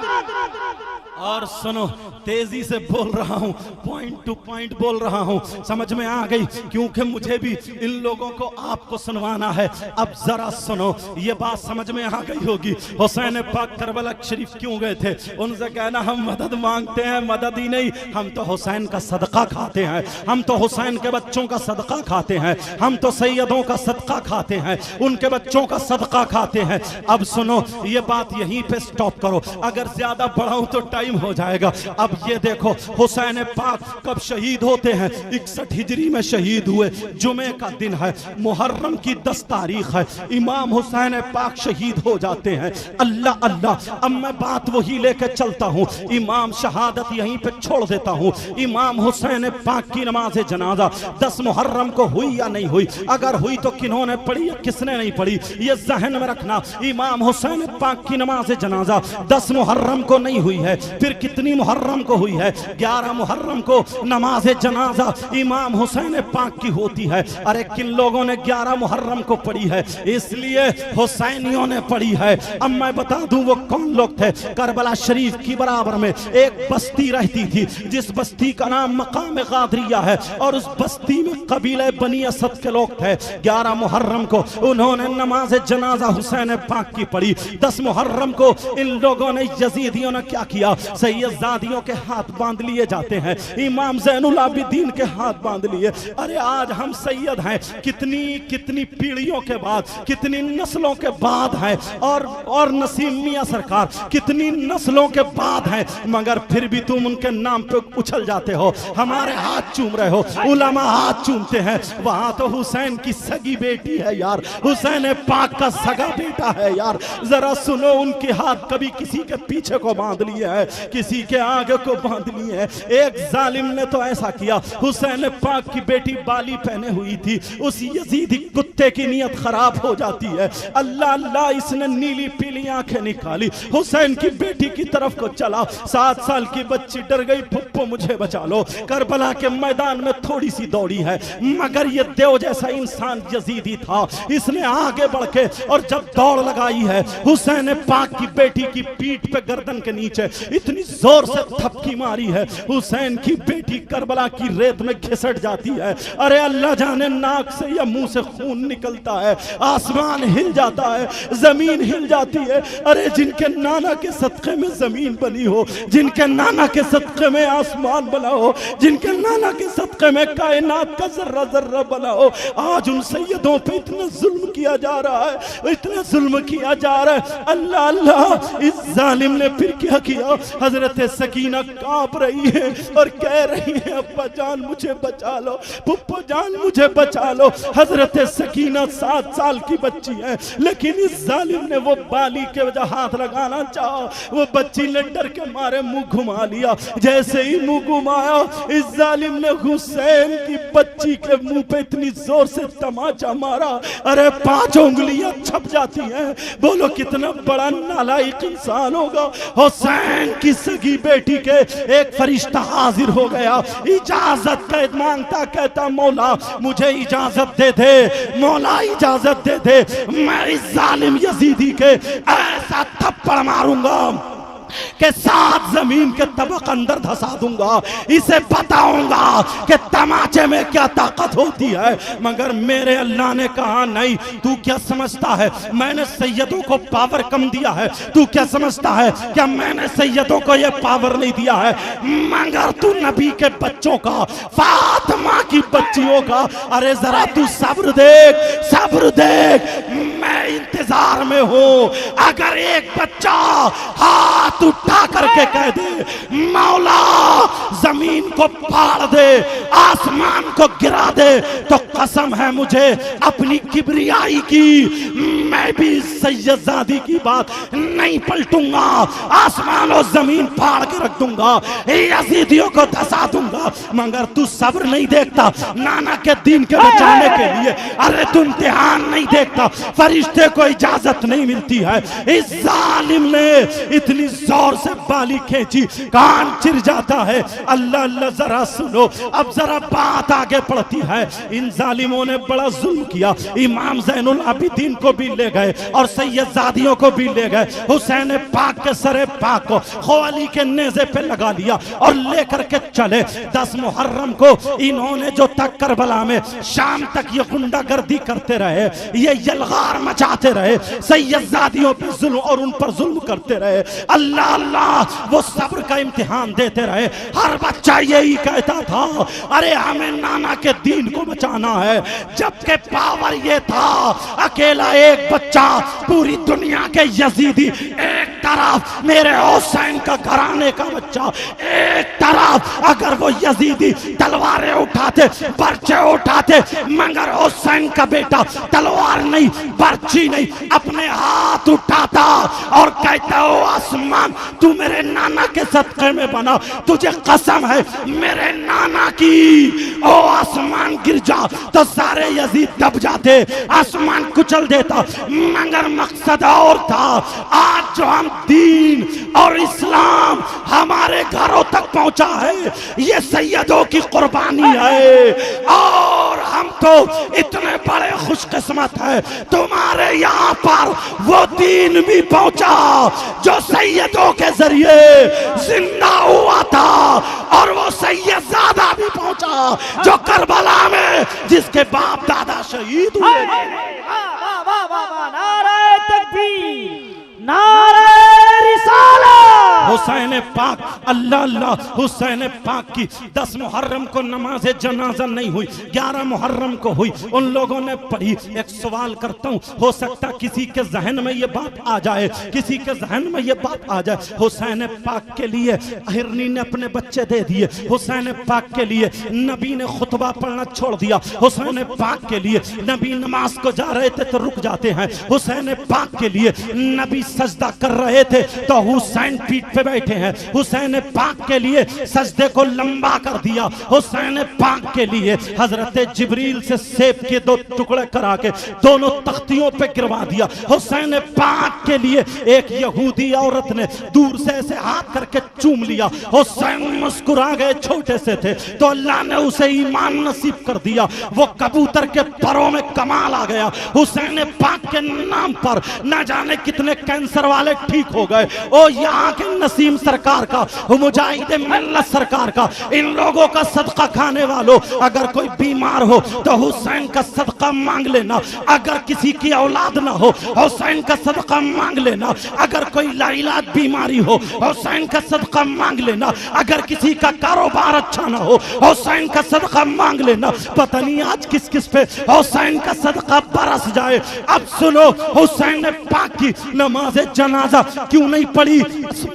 اور سنو، تیزی سے بول رہا ہوں، پوائنٹ ٹو پوائنٹ بول رہا ہوں، سمجھ میں آ گئی؟ کیونکہ مجھے بھی ان لوگوں کو آپ کو سنوانا ہے۔ اب ذرا سنو، یہ بات سمجھ میں آ گئی ہوگی حسین پاک کربلا شریف کیوں گئے تھے؟ ان سے کہنا ہم مدد مانگتے ہیں، مدد ہی نہیں، ہم تو حسین کا صدقہ کھاتے ہیں، ہم تو حسین کے بچوں کا صدقہ کھاتے ہیں، ہم تو سیدوں کا صدقہ کھاتے ہیں، ان کے بچوں کا صدقہ کھاتے ہیں۔ اب سنو، یہ بات یہیں پہ سٹاپ کرو، اگر زیادہ بڑھاؤں تو ٹائم ہو جائے گا۔ اب یہ دیکھو حسین پاک کب شہید ہوتے ہیں؟ 61 ہجری میں شہید ہوئے، جمعے کا دن ہے، محرم کی 10 تاریخ ہے، امام حسین پاک شہید ہو جاتے ہیں۔ اللہ اللہ، اب میں بات وہی لے کے چلتا ہوں، امام شہادت یہیں پہ چھوڑ دیتا ہوں۔ امام حسین پاک کی نماز جنازہ 10 محرم کو ہوئی یا نہیں ہوئی؟ اگر ہوئی تو کنہوں نے پڑھی یا کس نے نہیں پڑھی؟ یہ ذہن میں رکھنا، امام حسین پاک کی نماز جنازہ 10 محرم کو نہیں ہوئی ہے، پھر کتنی محرم کو ہوئی ہے؟ 11 محرم کو نماز جنازہ امام حسین پاک کی ہوتی ہے۔ ارے کن لوگوں نے 11 محرم کو پڑھی ہے؟ اس لیے حسینیوں نے پڑھی ہے۔ اب میں بتا دوں وہ کون لوگ تھے۔ کربلا شریف کی برابر میں ایک بستی رہتی تھی جس بستی کا نام مقام غادریہ ہے، اور اس بستی میں قبیلہ بنی اسد کے لوگ تھے۔ 11 محرم کو انہوں نے نماز جنازہ حسین پاک کی پڑھی۔ 10 محرم کو ان لوگوں نے، یزیدیوں نے کیا کیا؟ سیدزادیوں کے ہاتھ باندھ لیے جاتے ہیں، امام زین العابدین کے ہاتھ باندھ لیے۔ ارے آج ہم سید ہیں، کتنی پیڑھیوں کے بعد، کتنی نسلوں کے بعد ہیں، اور نسیم میاں سرکار کتنی نسلوں کے بعد ہیں، مگر پھر بھی تم ان کے نام پہ اچھل جاتے ہو، ہمارے ہاتھ چوم رہے ہو، علماء ہاتھ چومتے ہیں۔ وہاں تو حسین کی سگی بیٹی ہے یار، حسین پاک کا سگا بیٹا ہے یار۔ ذرا سنو، ان کے ہاتھ کبھی کسی کے پیچھے کو باندھ لیے ہے، کسی کے آگے کو باندھ لیے ہیں۔ ایک ظالم نے تو ایسا کیا، حسین پاک کی بیٹی بالی پہنے ہوئی تھی، اس یزیدی کتے کی نیت خراب ہو جاتی ہے۔ اللہ اللہ، اس نے نیلی پیلی آنکھیں نکالی، حسین کی بیٹی کی طرف کو چلا۔ 7 سال کی بچی ڈر گئی، پھپھو مجھے بچا لو۔ کربلا کے میدان میں تھوڑی سی دوڑی ہے، مگر یہ دیو جیسا انسان یزیدی تھا، اس نے آگے بڑھ کے اور جب دوڑ لگائی ہے حسین پاک کی بیٹی کی پیٹھ پہ گردن کے نیچے اتنی زور سے تھپکی ماری ہے، حسین کی بیٹی کربلا کی ریت میں گھسٹ جاتی ہے۔ ارے اللہ جانے ناک سے یا منہ سے خون نکلتا ہے، آسمان ہل جاتا ہے، زمین ہل جاتی ہے۔ ارے جن کے نانا کے صدقے میں زمین بنی ہو، جن کے نانا کے صدقے میں آسمان بنا ہو، جن کے نانا کے صدقے میں کائنات کا ذرہ ذرہ بنا ہو، آج ان سیدوں پہ اتنا ظلم کیا جا رہا ہے، اتنا ظلم کیا جا رہا ہے۔ اللہ اللہ، اس ظالم نے پھر کیا کیا؟ حضرت سکینہ کانپ رہی ہے اور کہہ رہی ہے ابا جان مجھے بچا لو، پھپھو جان مجھے بچا لو۔ حضرت سکینہ 7 سال کی بچی ہے، لیکن اس ظالم نے وہ بالی کے وجہ ہاتھ لگانا چاہا، وہ بچی نے ڈر کے مارے منہ گھما لیا۔ جیسے ہی منہ گھمایا، اس ظالم نے حسین کی بچی کے منہ پہ اتنی زور سے تماچا مارا، ارے 5 انگلیاں چھپ جاتی ہیں۔ بولو کتنا بڑا نالائق انسان ہوگا۔ حسین کی سگی بیٹی کے ایک فرشتہ حاضر ہو ہو گیا، اجازت مانگتا، کہتا مولا مجھے اجازت دے دے، مولا اجازت دے دے، میں اس ظالم یزیدی کے ایسا تھپڑ ماروں گا کہ 7 زمین کے طبق اندر دھسا دوں گا، اسے بتاؤں گا کہ تماچے میں کیا طاقت ہوتی ہے۔ مگر میرے اللہ نے کہا نہیں، تو کیا سمجھتا ہے میں نے سیدوں کو پاور کم دیا ہے؟ تو کیا سمجھتا ہے کیا میں نے سیدوں کو یہ پاور نہیں دیا ہے؟ مگر تو نبی کے بچوں کا، فاطمہ کی بچیوں کا، ارے ذرا تو صبر دیکھ، صبر دیکھ، میں انتظار میں ہوں۔ اگر ایک بچہ ہاتھ اٹھا کر کے کہہ دے مولا زمین کو پھاڑ دے، آسمان کو گرا دے، تو قسم ہے مجھے اپنی کبریائی کی، میں بھی سید زادی کی بات نہیں پلٹوں گا، آسمان و زمین پھاڑ کے رکھ دوں گا، یزیدیوں کو دھسا دوں گا۔ مگر تو صبر نہیں دیکھتا نانا کے دین کے بچانے کے لیے، ارے تو امتحان نہیں دیکھتا، فرشتے کو اجازت نہیں ملتی ہے۔ اس ظالم نے اتنی زور سے بالی کھینچی، کان چر جاتا ہے۔ اللہ اللہ ذرا سنو، اب ذرا بات آگے پڑتی ہے۔ ان ظالموں نے بڑا ظلم کیا، امام زین العابدین کو بھی لے گئے اور سید زادیوں کو بھی لے گئے، حسین پاک کے سر پاک کو خوالی کے نیزے پہ لگا لیا اور لے کر کے چلے۔ 10 محرم کو انہوں نے جو تک کربلا میں شام تک یہ غنڈہ گردی کرتے رہے، یہ یلغار مچاتے رہے، سید زادیوں پہ ظلم اور ان پر ظلم کرتے رہے، اللہ اللہ وہ صبر کا امتحان دیتے رہے۔ ہر بچہ یہی کہتا تھا ارے ہمیں نانا کے دین کو بچانا ہے، جبکہ پاور یہ تھا اکیلا ایک بچہ پوری دنیا کے یزیدی، ایک طرف میرے حسین کا گھرانے کا بچہ، ایک طرف اگر وہ یزیدی تلواریں اٹھاتے، برچے اٹھاتے، مگر حسین کا بیٹا تلوار نہیں، برچی نہیں، اپنے ہاتھ اٹھاتا اور کہتا او آسمان تو میرے نانا کے صدقے میں بنا، تجھے قسم ہے میرے نانا کی، او آسمان گر جا تو سارے یزید دب جاتے، آسمان کچل دیتا، مگر مقصد اور تھا۔ آج جو ہم دین اور اسلام ہمارے گھروں تک پہنچا ہے یہ سیدوں کی قربانی ہے، اور ہم تو اتنے بڑے خوش قسمت ہیں تمہارے یہاں پر وہ دین بھی پہنچا جو سیدوں کے ذریعے زندہ ہوا تھا، اور وہ سید زادہ بھی پہنچا جو کربلا میں جس کے باپ دادا شہید ہوئے۔
نعرہ تکبیر، نعرہ رسالہ۔
حسین پاک، اللہ اللہ، حسین پاک کی 10 محرم کو نماز جنازہ نہیں ہوئی، 11 محرم کو ہوئی، ان لوگوں نے پڑھی۔ ایک سوال کرتا ہوں، ہو سکتا کسی کے ذہن میں یہ بات آ جائے، کسی کے ذہن میں یہ بات آ جائے، حسین پاک کے لیے ہرنی نے اپنے بچے دے دیے، حسین پاک کے لیے نبی نے خطبہ پڑھنا چھوڑ دیا، حسین پاک کے لیے نبی نماز کو جا رہے تھے تو رک جاتے ہیں، حسین پاک کے لیے نبی سجدہ کر رہے تھے تو حسین پیٹ پہ بیٹھے ہیں، حسین پاک کے لیے سجدے کو لمبا کر دیا، حسین پاک کے لیے حضرت جبریل سے سیب کے 2 ٹکڑے کرا کے دونوں تختیوں پہ گروا دیا، حسین پاک کے لیے ایک یہودی عورت نے دور سے ایسے ہاتھ کر کے چوم لیا، حسین مسکرا گئے، چھوٹے سے تھے تو اللہ نے اسے ایمان نصیب کر دیا، وہ کبوتر کے پروں میں کمال آ گیا، حسین پاک کے نام پر نہ جانے کتنے کینسر والے ٹھیک ہو گئے، او یہاں کے نسیم سرکار کا، مجاہد ملت سرکار کا، ان لوگوں کا صدقہ کھانے والوں اگر کوئی بیمار ہو تو حسین کا صدقہ مانگ لینا، اگر کسی کی اولاد نہ ہو حسین کا صدقہ مانگ لینا، اگر کوئی لاعلاج بیماری ہو حسین کا صدقہ مانگ لینا، اگر کسی کا کاروبار اچھا نہ ہو حسین کا صدقہ مانگ لینا۔ پتہ نہیں آج کس کس پہ حسین کا صدقہ برس جائے۔ اب سنو، حسین پاک کی نماز جنازہ کیوں نہیں پڑھی؟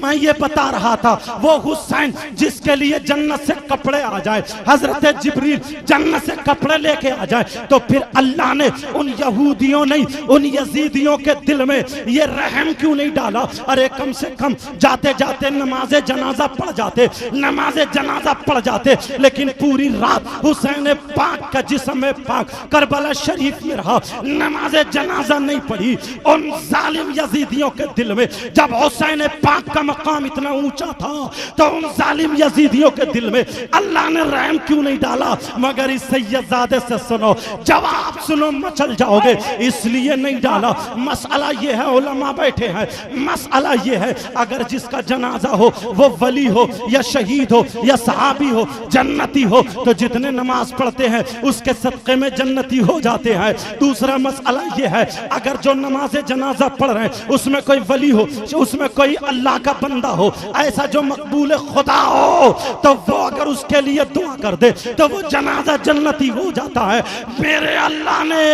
میں یہ بتا رہا تھا، وہ حسین جس کے لیے جنت سے کپڑے آ جائے، حضرت جبریل جنت سے کپڑے لے کے آ جائے، تو پھر اللہ نے ان یہودیوں نہیں ان یزیدیوں کے دل میں یہ رحم کیوں نہیں ڈالا؟ ارے کم سے کم جاتے جاتے نماز جنازہ پڑھ جاتے، نماز جنازہ پڑھ جاتے، لیکن پوری رات حسین پاک کا جسم پاک کربلا شریف میں رہا، نماز جنازہ نہیں پڑھی۔ ان ظالم یزیدیوں کے دل میں جب حسین پاک کا مقام اتنا اونچا تھا تو ان ظالم یزیدیوں کے دل میں اللہ نے رحم کیوں نہیں ڈالا؟ مگر اس سید زادے سے سنو، جواب سنو مچل جاؤ گے، اس لیے نہیں ڈالا۔ مسئلہ یہ ہے، علماء بیٹھے ہیں، مسئلہ یہ ہے اگر جس کا جنازہ ہو وہ ولی ہو یا شہید ہو یا صحابی ہو، جنتی ہو، تو جتنے نماز پڑھتے ہیں اس کے صدقے میں جنتی ہو جاتے ہیں۔ دوسرا مسئلہ یہ ہے اگر جو نماز جنازہ پڑھ رہے ہیں اس میں کوئی ولی ہو، اس میں کوئی اللہ کا بندہ ہو، ایسا جو مقبول خدا ہو، تو وہ اگر اس کے لیے دعا کر دے تو وہ جنازہ جنتی ہو جاتا ہے۔ میرے اللہ نے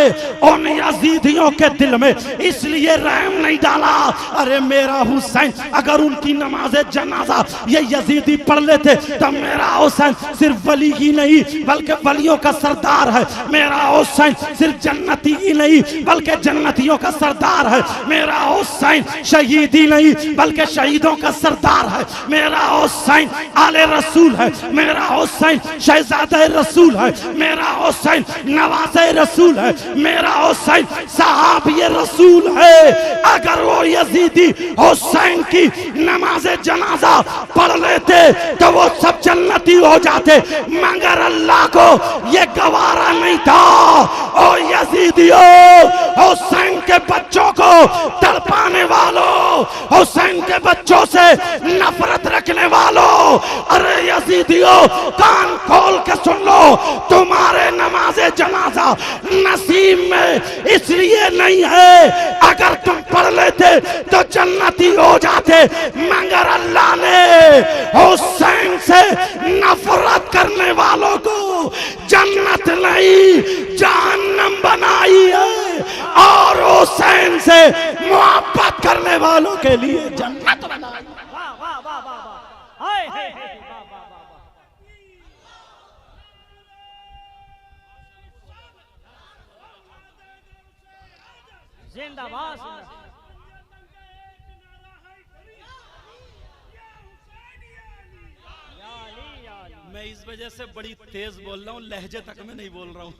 ان یزیدیوں کے دل میں اس لیے رحم نہیں ڈالا۔ ارے میرا حسین اگر ان کی نماز جنازہ یہ یزیدی پڑھ لیتے تو میرا حسین صرف ولی ہی نہیں بلکہ ولیوں کا سردار ہے، میرا حسین صرف جنتی ہی نہیں بلکہ جنتیوں کا سردار ہے، میرا حسین شہید ہی نہیں بلکہ شہیدوں کا سردار ہے، میرا حسین آل رسول ہے، میرا حسین شہزادہ رسول ہے، میرا حسین نواز رسول ہے، میرا حسین صحابی رسول ہے۔ اگر وہ یزیدی حسین کی نماز جنازہ پڑھ لیتے تو وہ سب جنتی ہو جاتے، مگر اللہ کو یہ گوارا نہیں تھا۔ او یزیدیوں، حسین کے بچوں کو تڑپانے والوں، حسین کے بچوں سے نفرت رکھنے والوں، ارے یزیدیوں کان کھول کے سن لو، تمہارے نماز جنازہ نصیب میں اس لیے نہیں ہے، اگر تم پڑھ لیتے تو جنتی ہو جاتے، مگر اللہ نے حسین سے نفرت کرنے والوں کو جنت نہیں جہنم بنائی ہے، اور حسین سے محبت کرنے والوں کے لیے جنت بنائی۔
واہ واہ واہ واہ واہ، ہائے ہائے ہائے، واہ واہ واہ واہ، زندہ باد زندہ باد۔
میں اس وجہ سے بڑی تیز بول رہا ہوں، لہجے تک میں نہیں بول رہا ہوں،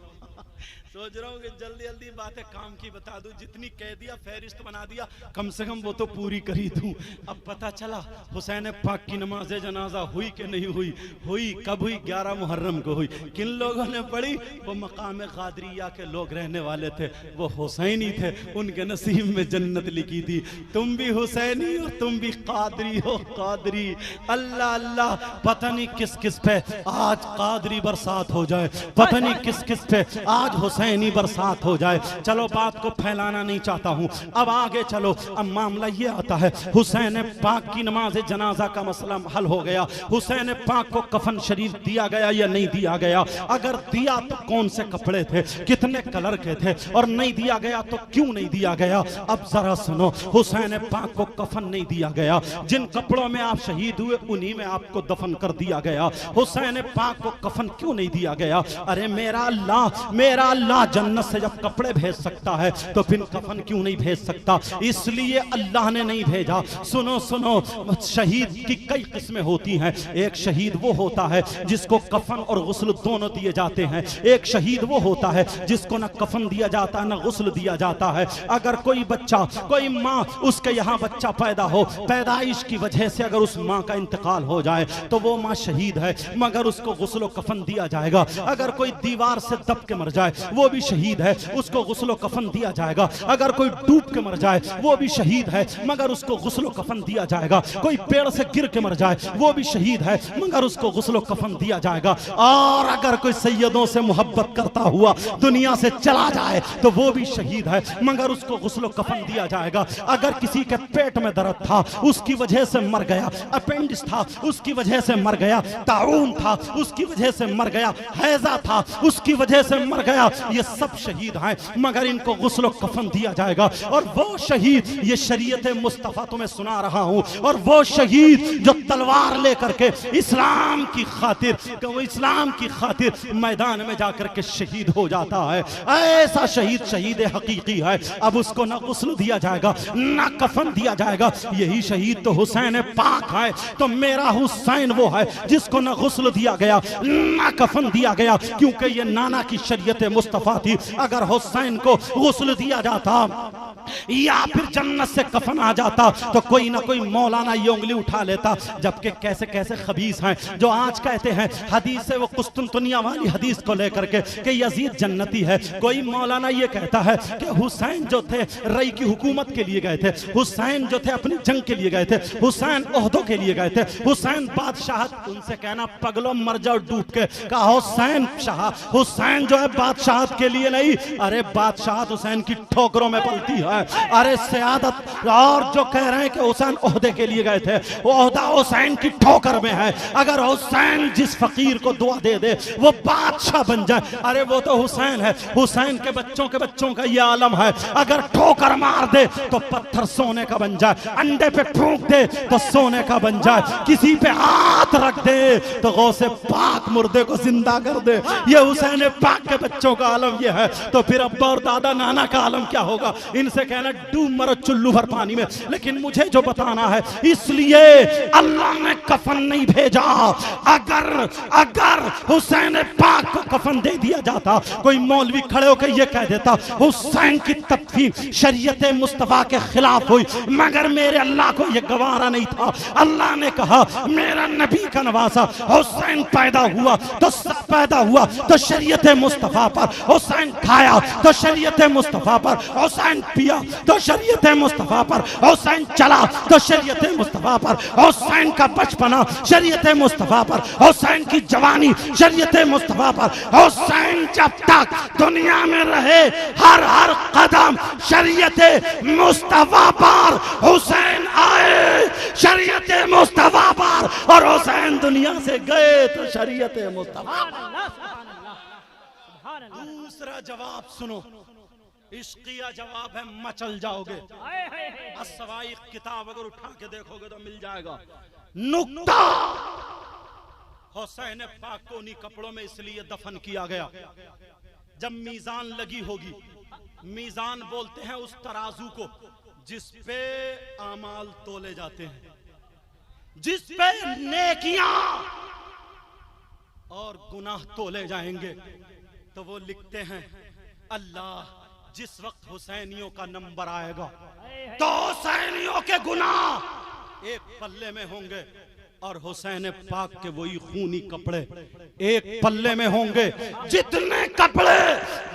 سوچ رہا ہوں کہ جلدی جلدی باتیں کام کی بتا دوں، جتنی کہہ دیا فہرست بنا دیا، کم سے کم وہ تو پوری کری دوں۔ اب پتہ چلا حسین پاک کی نماز جنازہ ہوئی کہ نہیں ہوئی؟ ہوئی کب ہوئی؟ 11 محرم کو ہوئی۔ کن لوگوں نے پڑھی؟ وہ مقام قادریہ کے لوگ رہنے والے تھے، وہ حسینی تھے، ان کے نصیب میں جنت لکھی تھی۔ تم بھی حسینی ہو، تم بھی قادری ہو، قادری۔ اللہ اللہ، پتہ نہیں کس کس پہ آج قادری برسات ہو جائے، پتہ نہیں کس کس پہ آج حسینی برسات ہو جائے۔ چلو بات کو پھیلانا نہیں چاہتا ہوں، اب آگے چلو۔ اب معاملہ یہ آتا ہے حسین پاک کی نماز جنازہ کا مسئلہ حل ہو گیا۔ حسین پاک کو کفن شریف دیا گیا یا نہیں دیا گیا؟ اگر دیا تو کون سے کپڑے تھے، کتنے کلر کے تھے، اور نہیں دیا گیا تو کیوں نہیں دیا گیا؟ اب ذرا سنو، حسین پاک کو کفن نہیں دیا گیا، جن کپڑوں میں آپ شہید ہوئے انہی میں آپ کو دفن کر دیا گیا۔ حسین پاک کو کفن کیوں نہیں دیا گیا؟ ارے میرا اللہ جنت سے جب کپڑے بھیج سکتا ہے تو پھر کفن کیوں نہیں بھیج سکتا؟ اس لیے اللہ نے نہیں بھیجا۔ سنو سنو، شہید کی کئی قسمیں ہوتی ہیں۔ ایک شہید وہ ہوتا ہے جس کو کفن اور غسل دونوں دیے جاتے ہیں، ایک شہید وہ ہوتا ہے جس کو نہ کفن دیا جاتا ہے نہ غسل دیا جاتا ہے۔ اگر کوئی بچہ، کوئی ماں، اس کے یہاں بچہ پیدا ہو، پیدائش کی وجہ سے اگر اس ماں کا انتقال ہو جائے تو وہ ماں شہید ہے، مگر اس کو غسل و کفن دیا جائے گا۔ اگر کوئی دیوار سے دب کے مر جائے وہ بھی شہید ہے، اس کو غسل و کفن دیا جائے گا۔ اگر کوئی ڈوب کے مر جائے وہ بھی شہید ہے، مگر اس کو غسل و کفن دیا جائے گا۔ کوئی پیڑ سے گر کے مر جائے وہ بھی شہید ہے، مگر اس کو غسل و کفن دیا جائے گا۔ اور اگر کوئی سیدوں سے محبت کرتا ہوا دنیا سے چلا جائے تو وہ بھی شہید ہے، مگر اس کو غسل و کفن دیا جائے گا۔ اگر کسی کے پیٹ میں درد تھا اس کی وجہ سے مر گیا، اپینڈس تھا اس کی وجہ سے مر گیا، طاعون تھا اس کی وجہ سے مر گیا، ہیضہ تھا اس کی وجہ سے مر گیا، یہ سب شہید ہیں، مگر ان کو غسل و کفن دیا جائے گا۔ اور وہ شہید، یہ شریعت مصطفیٰ تمہیں سنا رہا ہوں، اور وہ شہید جو تلوار لے کر کے اسلام کی خاطر میدان میں جا کر کے شہید ہو جاتا ہے، ایسا شہید شہید حقیقی ہے۔ اب اس کو نہ غسل دیا جائے گا نہ کفن دیا جائے گا۔ یہی شہید تو حسین پاک ہے۔ تو میرا حسین وہ ہے جس کو نہ غسل دیا گیا نہ کفن دیا گیا، کیونکہ یہ نانا کی شریعت مصطفیٰ تھی۔ اگر حسین کو غسل دیا جاتا یا پھر جنت سے کفن آ جاتا تو کوئی نہ کوئی مولانا یہ انگلی اٹھا لیتا. جبکہ کیسے کیسے خبیث ہیں جو آج کہتے ہیں حدیث وہ قسطنطنیہ والی حدیث کو لے کر کے کہ یزید جنتی ہے. کوئی مولانا یہ کہتا ہے کہ حسین جو تھے رئی کی حکومت کے لیے گئے تھے, حسین جو تھے اپنی جنگ کے لیے گئے تھے, حسین عہدوں کے لیے گئے تھے, حسین بادشاہت. ان سے کہنا پگلو مر جاؤ ڈوب کے. کہا حسین شاہ, حسین جو ہے بادشاہت کے لیے نہیں, ارے بادشاہت حسین کی ٹھوکروں میں پلتی ہے. ارے سیادت اور جو کہہ رہے ہیں کہ حسین عہدے کے لیے گئے تھے, وہ عہدہ حسین کی ٹھوکر میں ہے. اگر حسین جس فقیر کو دعا دے دے وہ بادشاہ بن جائے, ارے وہ تو حسین ہے. حسین کے بچوں کا یہ عالم ہے. اگر ٹھوکر مار دے تو پتھر سونے کا بن جائے, انڈے پہ پھونک دے تو سونے کا بن جائے, کسی پہ ہاتھ رکھ دے تو غوث پاک مردے کو زندہ کر دے. یہ حسین پاک کے بچوں کا عالم یہ ہے. تو پھر ابا اور دادا نانا کا عالم کیا ہوگا؟ ان سے کہنا ڈوب مرو چلو بھر پانی میں. لیکن مجھے جو بتانا ہے, اس لیے اللہ نے کفن نہیں بھیجا. اگر حسین پاک کو کفن دے دیا جاتا, کوئی مولوی کھڑے ہو کے یہ کہہ دیتا حسین کی تدفین شریعت مصطفیٰ کے خلاف ہوئی, مگر میرے اللہ کو یہ گوارا نہیں تھا. اللہ نے کہا میرا نبی کا نواسا حسین پیدا ہوا تو شریعت مصطفیٰ پر. حسین کھایا تو شریعت مصطفیٰ پر. حسین پیا تو شریعت مصطفیٰ پر. حسین چلا تو شریعت مصطفیٰ پر. حسین کا بچپنا شریعت مصطفیٰ پر. حسین کی جوانی شریعت مصطفیٰ پر. حسین جب تک دنیا میں رہے ہر قدم شریعت مصطفیٰ پر. حسین آئے شریعت مصطفیٰ پر, اور حسین دنیا سے گئے تو شریعت مصطفیٰ پر. دوسرا جواب سنو, عشقیہ جواب ہے, مچل جاؤ گے. السوائق کتاب اگر اٹھا کے دیکھو گے تو مل جائے گا. نکتہ, حسین پاک کو انہی کپڑوں میں اس لیے دفن کیا گیا. جب میزان لگی ہوگی, میزان بولتے ہیں اس ترازو کو جس پہ اعمال تولے جاتے ہیں, جس پہ نیکیاں اور گناہ تولے جائیں گے. تو وہ لکھتے ہیں اللہ جس وقت حسینیوں کا نمبر آئے گا تو حسینیوں کے گناہ ایک پلے میں ہوں گے, اور حسین پاک کے وہی خونی کپڑے ایک پلے میں ہوں گے. جتنے کپڑے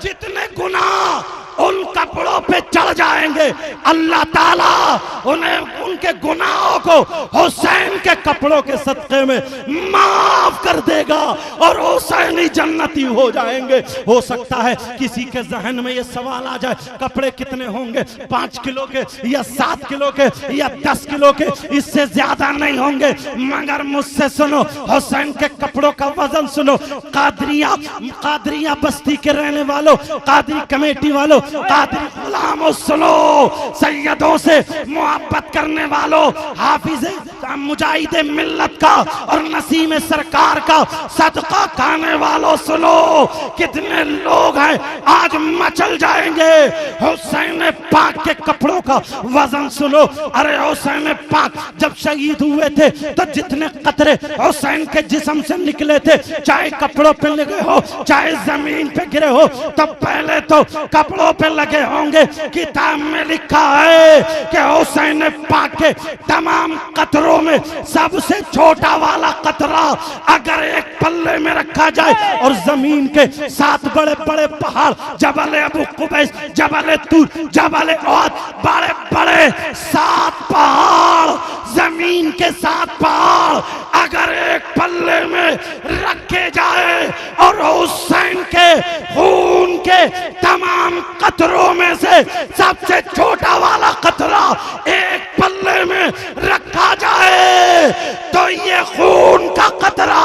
جتنے گناہ ان کپڑوں پہ چڑھ جائیں گے, اللہ تعالیٰ انہیں ان کے گناہوں کو حسین کے کپڑوں کے صدقے میں معاف کر دے گا, اور حسینی جنتی ہو جائیں گے. ہو سکتا ہے کسی کے ذہن میں یہ سوال آ جائے کپڑے کتنے ہوں گے, 5 کلو کے یا 7 کلو کے یا 10 کلو کے, اس سے زیادہ نہیں ہوں گے. مگر مجھ سے سنو, حسین کے کپڑوں کا وزن سنو. قادریہ بستی کے رہنے والوں, قادری کمیٹی والوں, قادری غلاموں سنو, سیدوں سے محبت کرنے والوں, حافظ مجاہد ملت کا اور نسیم سرکار کا صدقہ کھانے والوں سنو. کتنے لوگ ہیں آج مچل جائیں گے. حسین پاک کے کپڑوں کا وزن سنو. ارے حسین پاک جب شہید ہوئے تھے تو جتنے قطرے حسین کے جسم سے نکلے تھے, چاہے کپڑوں پہ لگے ہو چاہے زمین پہ گرے ہو, تو پہلے تو کپڑوں پہ لگے ہوں گے. کتاب میں لکھا ہے کہ حسین پاک کے تمام قطروں میں سب سے چھوٹا والا قطرہ اگر ایک پلے میں رکھا جائے, اور زمین کے 7 بڑے بڑے پہاڑ, جبل ابو قبیس, جبل طور, جبل احد, بڑے بڑے 7 پہاڑ, زمین کے 7 پہاڑ اگر ایک پلے میں رکھے جائے, اور حسین کے خون کے تمام قطروں میں سے سب سے چھوٹا والا قطرہ ایک پلے میں رکھا جائے, تو یہ خون کا قطرہ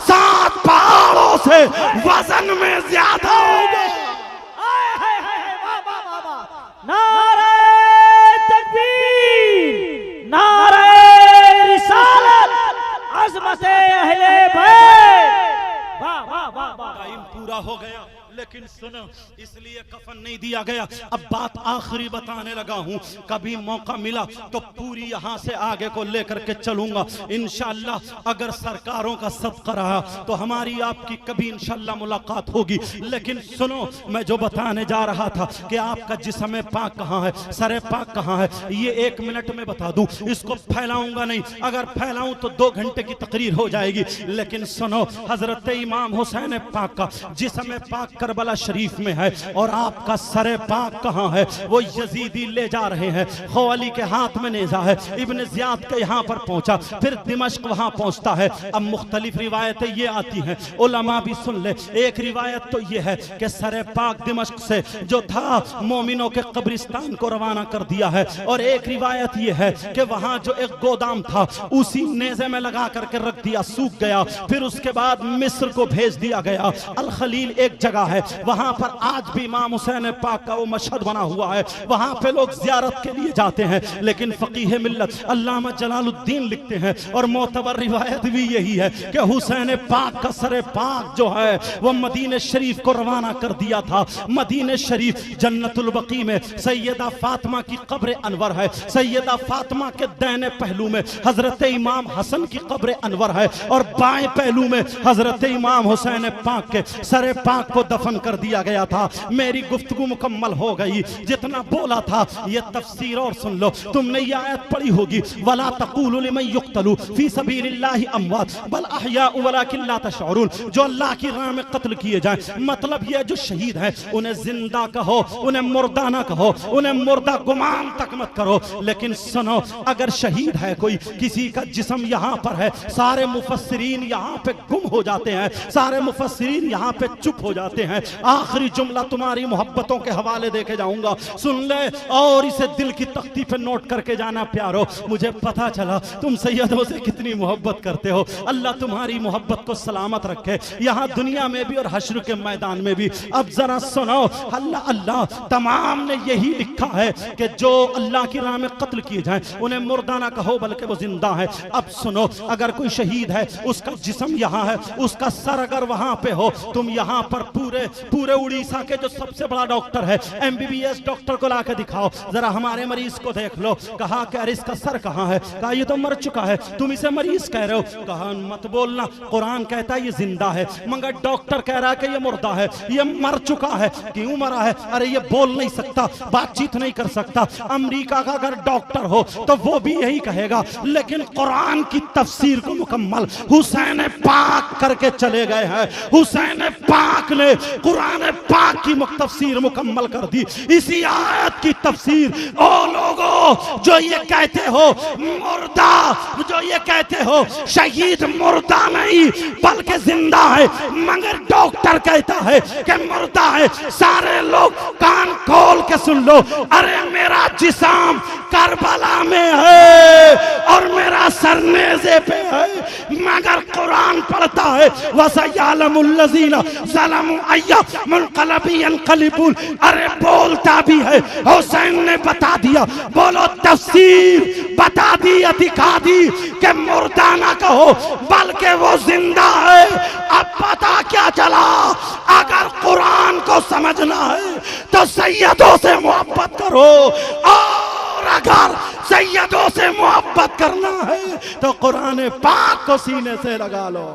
7 پہاڑوں سے وزن میں زیادہ ہوگا.
نعرہ تکبیر, نعرہ رسالت, عظمت اہل بیت. واہ واہ واہ واہ.
ٹائم پورا ہو گیا, لیکن سنو اس لیے کفن نہیں دیا گیا. اب بات آخری بتانے لگا ہوں, کبھی موقع ملا تو پوری یہاں سے آگے کو لے کر کے چلوں گا انشاءاللہ. اگر سرکاروں کا صدقہ رہا تو ہماری آپ کی کبھی انشاءاللہ ملاقات ہوگی. لیکن سنو میں جو بتانے جا رہا تھا کہ آپ کا جسم پاک کہاں ہے, سر پاک کہاں ہے, یہ 1 منٹ میں بتا دوں. اس کو پھیلاؤں گا نہیں, اگر پھیلاؤں تو 2 گھنٹے کی تقریر ہو جائے گی. لیکن سنو حضرت امام حسین پاک کا جسم پاک کربلا شریف میں ہے, اور آپ کا سر پاک کہاں ہے وہ یزیدی لے جا رہے ہیں. خولی کے ہاتھ میں نیزہ ہے, ابن زیاد کے یہاں پر پہنچا, پھر دمشق وہاں پہنچتا ہے. اب مختلف روایتیں یہ آتی ہیں, علماء بھی سن لے. ایک روایت تو یہ ہے کہ سر پاک دمشق سے جو تھا مومنوں کے قبرستان کو روانہ کر دیا ہے, اور ایک روایت یہ ہے کہ وہاں جو ایک گودام تھا اسی نیزے میں لگا کر کے رکھ دیا, سوکھ گیا. پھر اس کے بعد مصر کو بھیج دیا گیا. الخلیل ایک جگہ ہے, وہاں پر آج بھی امام حسین پاک کا وہ مشہد بنا ہوا ہے, وہاں پہ لوگ زیارت کے لیے جاتے ہیں. لیکن فقیہ ملت علامہ جلال الدین لکھتے ہیں, اور معتبر روایت بھی یہی ہے کہ حسین پاک کا سر پاک جو ہے وہ مدینہ شریف کو روانہ کر دیا تھا. مدینہ شریف جنت البقیع میں سیدہ فاطمہ کی قبر انور ہے. سیدہ فاطمہ کے دائیں پہلو میں حضرت امام حسن کی قبر انور ہے, اور بائیں پہلو میں حضرت امام حسین پاک کے سر پاک کو دفن کر دیا گیا تھا. میری گفتگو مکمل ہو گئی, جتنا بولا تھا یہ تفسیر اور سن لو. تم نے یہ آیت پڑھی ہوگی, وَلَا تَقُولُوا لِمَن يُقْتَلُ فِي سَبِيلِ اللَّهِ أَمْوَاتٌ بَلْ أَحْيَاءٌ وَلَكِن لَا تَشْعُرُونَ. جو اللہ کی راہ میں قتل کیے جائیں, مطلب یہ جو شہید ہیں انہیں زندہ کہو, انہیں مردہ نہ کہو, انہیں مردہ گمان تک مت کرو. لیکن سنو اگر شہید ہے کوئی, کسی کا جسم یہاں پر ہے, سارے مفسرین یہاں پہ گم ہو جاتے ہیں, سارے مفسرین یہاں پہ چپ ہو جاتے ہیں. آخری جملہ تمہاری محبتوں کے حوالے دے کے جاؤں گا, سن لے اور اسے دل کی تختی پہ نوٹ کر کے جانا. پیارو مجھے پتا چلا تم سیدوں سے کتنی محبت کرتے ہو. اللہ تمہاری محبت کو سلامت رکھے یہاں دنیا میں بھی اور حشر کے میدان میں بھی. اب ذرا سنو, اللہ اللہ تمام نے یہی لکھا ہے کہ جو اللہ کی راہ میں قتل کیے جائیں انہیں مردہ نہ کہو بلکہ وہ زندہ ہے. اب سنو اگر کوئی شہید ہے, اس کا جسم یہاں ہے, اس کا سر اگر وہاں پہ ہو, تم یہاں پر پورے اڑیسہ کے جو سب سے بڑا ڈاکٹر ہے, MBBS ڈاکٹر کو لا کے دکھاؤ, ذرا ہمارے مریض کو دیکھ لو. کہا کہ ارے اس کا سر کہاں ہے, کہا یہ تو مر چکا ہے, تم اسے مریض کہہ رہے ہو. کہا مت بولنا, قرآن کہتا ہے یہ زندہ ہے, مگر ڈاکٹر کہہ رہا ہے کہ یہ مردہ ہے, یہ مر چکا ہے. کیوں مرا ہے؟ ارے یہ بول نہیں سکتا, بات چیت نہیں کر سکتا. امریکہ کا اگر ڈاکٹر ہو تو وہ بھی یہی کہے گا. لیکن قرآن کی تفسیر کو مکمل حسین پاک کر کے چلے گئے ہیں. حسین پاک نے قرآن پاک کی تفسیر مکمل کر دی. اسی آیت کی تفسیر او لوگوں جو یہ کہتے ہو مردہ, جو یہ کہتے ہو شہید مردہ نہیں بلکہ زندہ ہے, مگر ڈاکٹر کہتا ہے کہ مردہ ہے. سارے لوگ کان کھول کے سن لو, ارے میرا جسم کربلا میں ہے اور میرا سر نیزے پہ ہے, مگر قرآن پڑھتا ہے وَسَيَعْلَمُ الَّذِينَ ظَلَمُوا أَيَّ مُنْقَلَبٍ يَنْقَلِبُونَ. ارے بولتا بھی ہے, حسین نے بتا دیا. بولو تفسیر بتا دی, دکھا دی کہ مردہ نہ کہو بلکہ وہ زندہ ہے. اب پتا کیا چلا, اگر قرآن کو سمجھنا ہے تو سیدوں سے محبت کرو, اور اگر سیدوں سے محبت کرنا ہے تو قرآن پاک کو سینے سے لگا لو.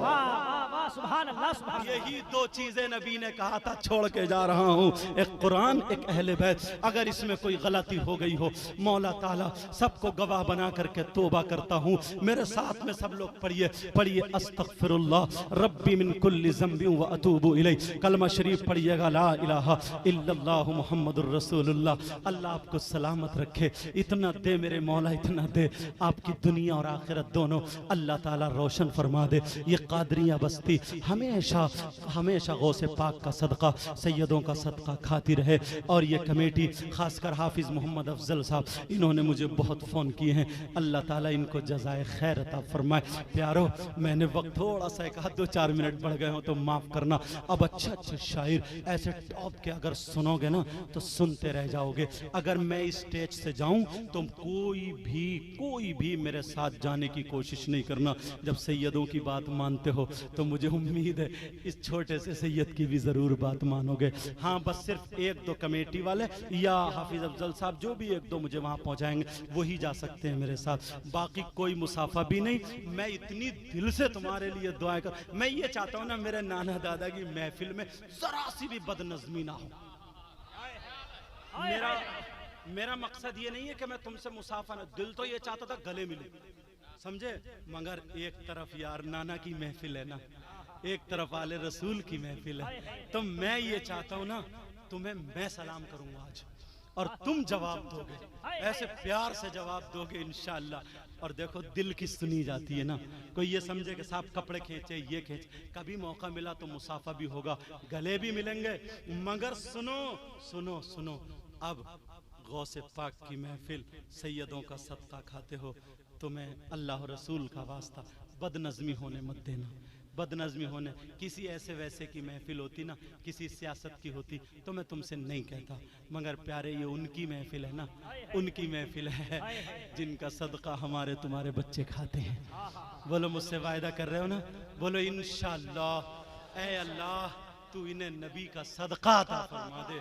سبحان اللہ, سبحان اللہ.
یہی 2 چیزیں نبی نے کہا تھا, چھوڑ کے جا رہا ہوں, ایک قرآن ایک اہل بیت. اگر اس میں کوئی غلطی ہو گئی ہو مولا تعالیٰ سب کو گواہ بنا کر کے توبہ کرتا ہوں. میرے ساتھ میں سب لوگ پڑھیے استغفر اللہ ربی من کل ذنب و اتوب الیہ. کلمہ شریف پڑھیے گا, لا الہ الا اللہ محمد الرسول اللہ. اللہ آپ کو سلامت رکھے. اتنا دے میرے مولا, اتنا دے, آپ کی دنیا اور آخرت دونوں اللہ تعالیٰ روشن فرما دے. یہ قادریہ بستی ہمیشہ غوث پاک کا صدقہ, سیدوں کا صدقہ کھاتی رہے. اور یہ کمیٹی خاص کر حافظ محمد افضل صاحب, انہوں نے مجھے بہت فون کیے ہیں, اللہ تعالیٰ ان کو جزائے خیر عطا فرمائے. پیارو میں نے وقت تھوڑا سا کہا 2-4 منٹ بڑھ گئے ہوں تو معاف کرنا. اب اچھے شاعر ایسے ٹاپ کے اگر سنو گے نا تو سنتے رہ جاؤ گے. اگر میں اس سٹیج سے جاؤں تو کوئی بھی میرے ساتھ جانے کی کوشش نہیں کرنا. جب سیدوں کی بات مانتے ہو تو مجھے امید ہے اس چھوٹے سے سید کی بھی ضرور بات مانو گے. ہاں بس صرف ایک دو کمیٹی والے یا حافظ افضل صاحب جو بھی ایک دو مجھے وہاں پہنچائیں گے وہی جا سکتے ہیں میرے ساتھ, باقی کوئی مسافہ بھی نہیں. میں اتنی دل سے تمہارے لیے دعائیں کر, میں یہ چاہتا ہوں نا میرے نانا دادا کی محفل میں ذرا سی بھی بد نظمی نہ ہو. میرا مقصد یہ نہیں ہے کہ میں تم سے مسافہ نہ, دل تو یہ چاہتا تھا گلے ملے, سمجھے, مگر ایک طرف یار نانا کی محفل ہے نا, ایک طرف آل رسول کی محفل ہے, تو میں یہ چاہتا ہوں نا تمہیں میں سلام کروں گا آج اور تم جواب دو گے, ایسے پیار سے جواب دو گے انشاءاللہ. اور دیکھو دل کی سنی جاتی ہے نا, کوئی یہ سمجھے کہ صاحب کپڑے کھینچے یہ کھینچے, کبھی موقع ملا تو مسافہ بھی ہوگا, گلے بھی ملیں گے. مگر سنو سنو سنو, اب غوث پاک کی محفل سیدوں کا صدقہ کھاتے ہو, تمہیں اللہ رسول کا واسطہ بد نظمی ہونے مت دینا. بد نظمی ہونے, کسی ایسے ویسے کی محفل ہوتی نا, کسی سیاست کی ہوتی تو میں تم سے نہیں کہتا, مگر پیارے یہ ان کی محفل ہے نا, ان کی محفل ہے جن کا صدقہ ہمارے تمہارے بچے کھاتے ہیں. بولو مجھ سے وعدہ کر رہے ہو نا, بولو انشاءاللہ. اے اللہ تو انہیں نبی کا صدقہ عطا فرما دے.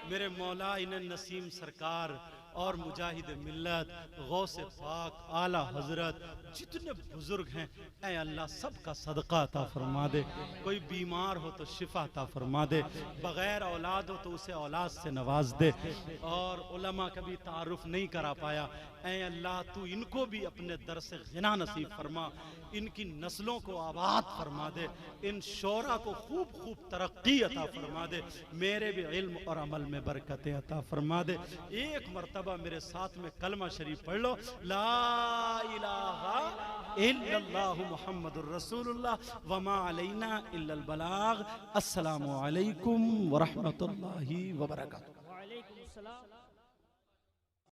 میرے مولا انہیں نسیم سرکار اور مجاہد ملت غوث پاک اعلیٰ حضرت جتنے بزرگ ہیں اے اللہ سب کا صدقہ عطا فرما دے. کوئی بیمار ہو تو شفا عطا فرما دے, بغیر اولاد ہو تو اسے اولاد سے نواز دے, اور علماء کبھی تعارف نہیں کرا پایا اے اللہ تو ان کو بھی اپنے در سے غنا نصیب فرما, ان کی نسلوں کو آباد فرما دے, ان شعراء کو خوب خوب ترقی عطا فرما دے, میرے بھی علم اور عمل میں برکت عطا فرما دے. ایک مرتبہ میرے ساتھ میں کلمہ شریف پڑھ لو, لا الہ الا اللہ محمد الرسول اللہ وما علینا الا البلاغ. السلام علیکم ورحمۃ اللہ وبرکاتہ.
وعلیکم السلام.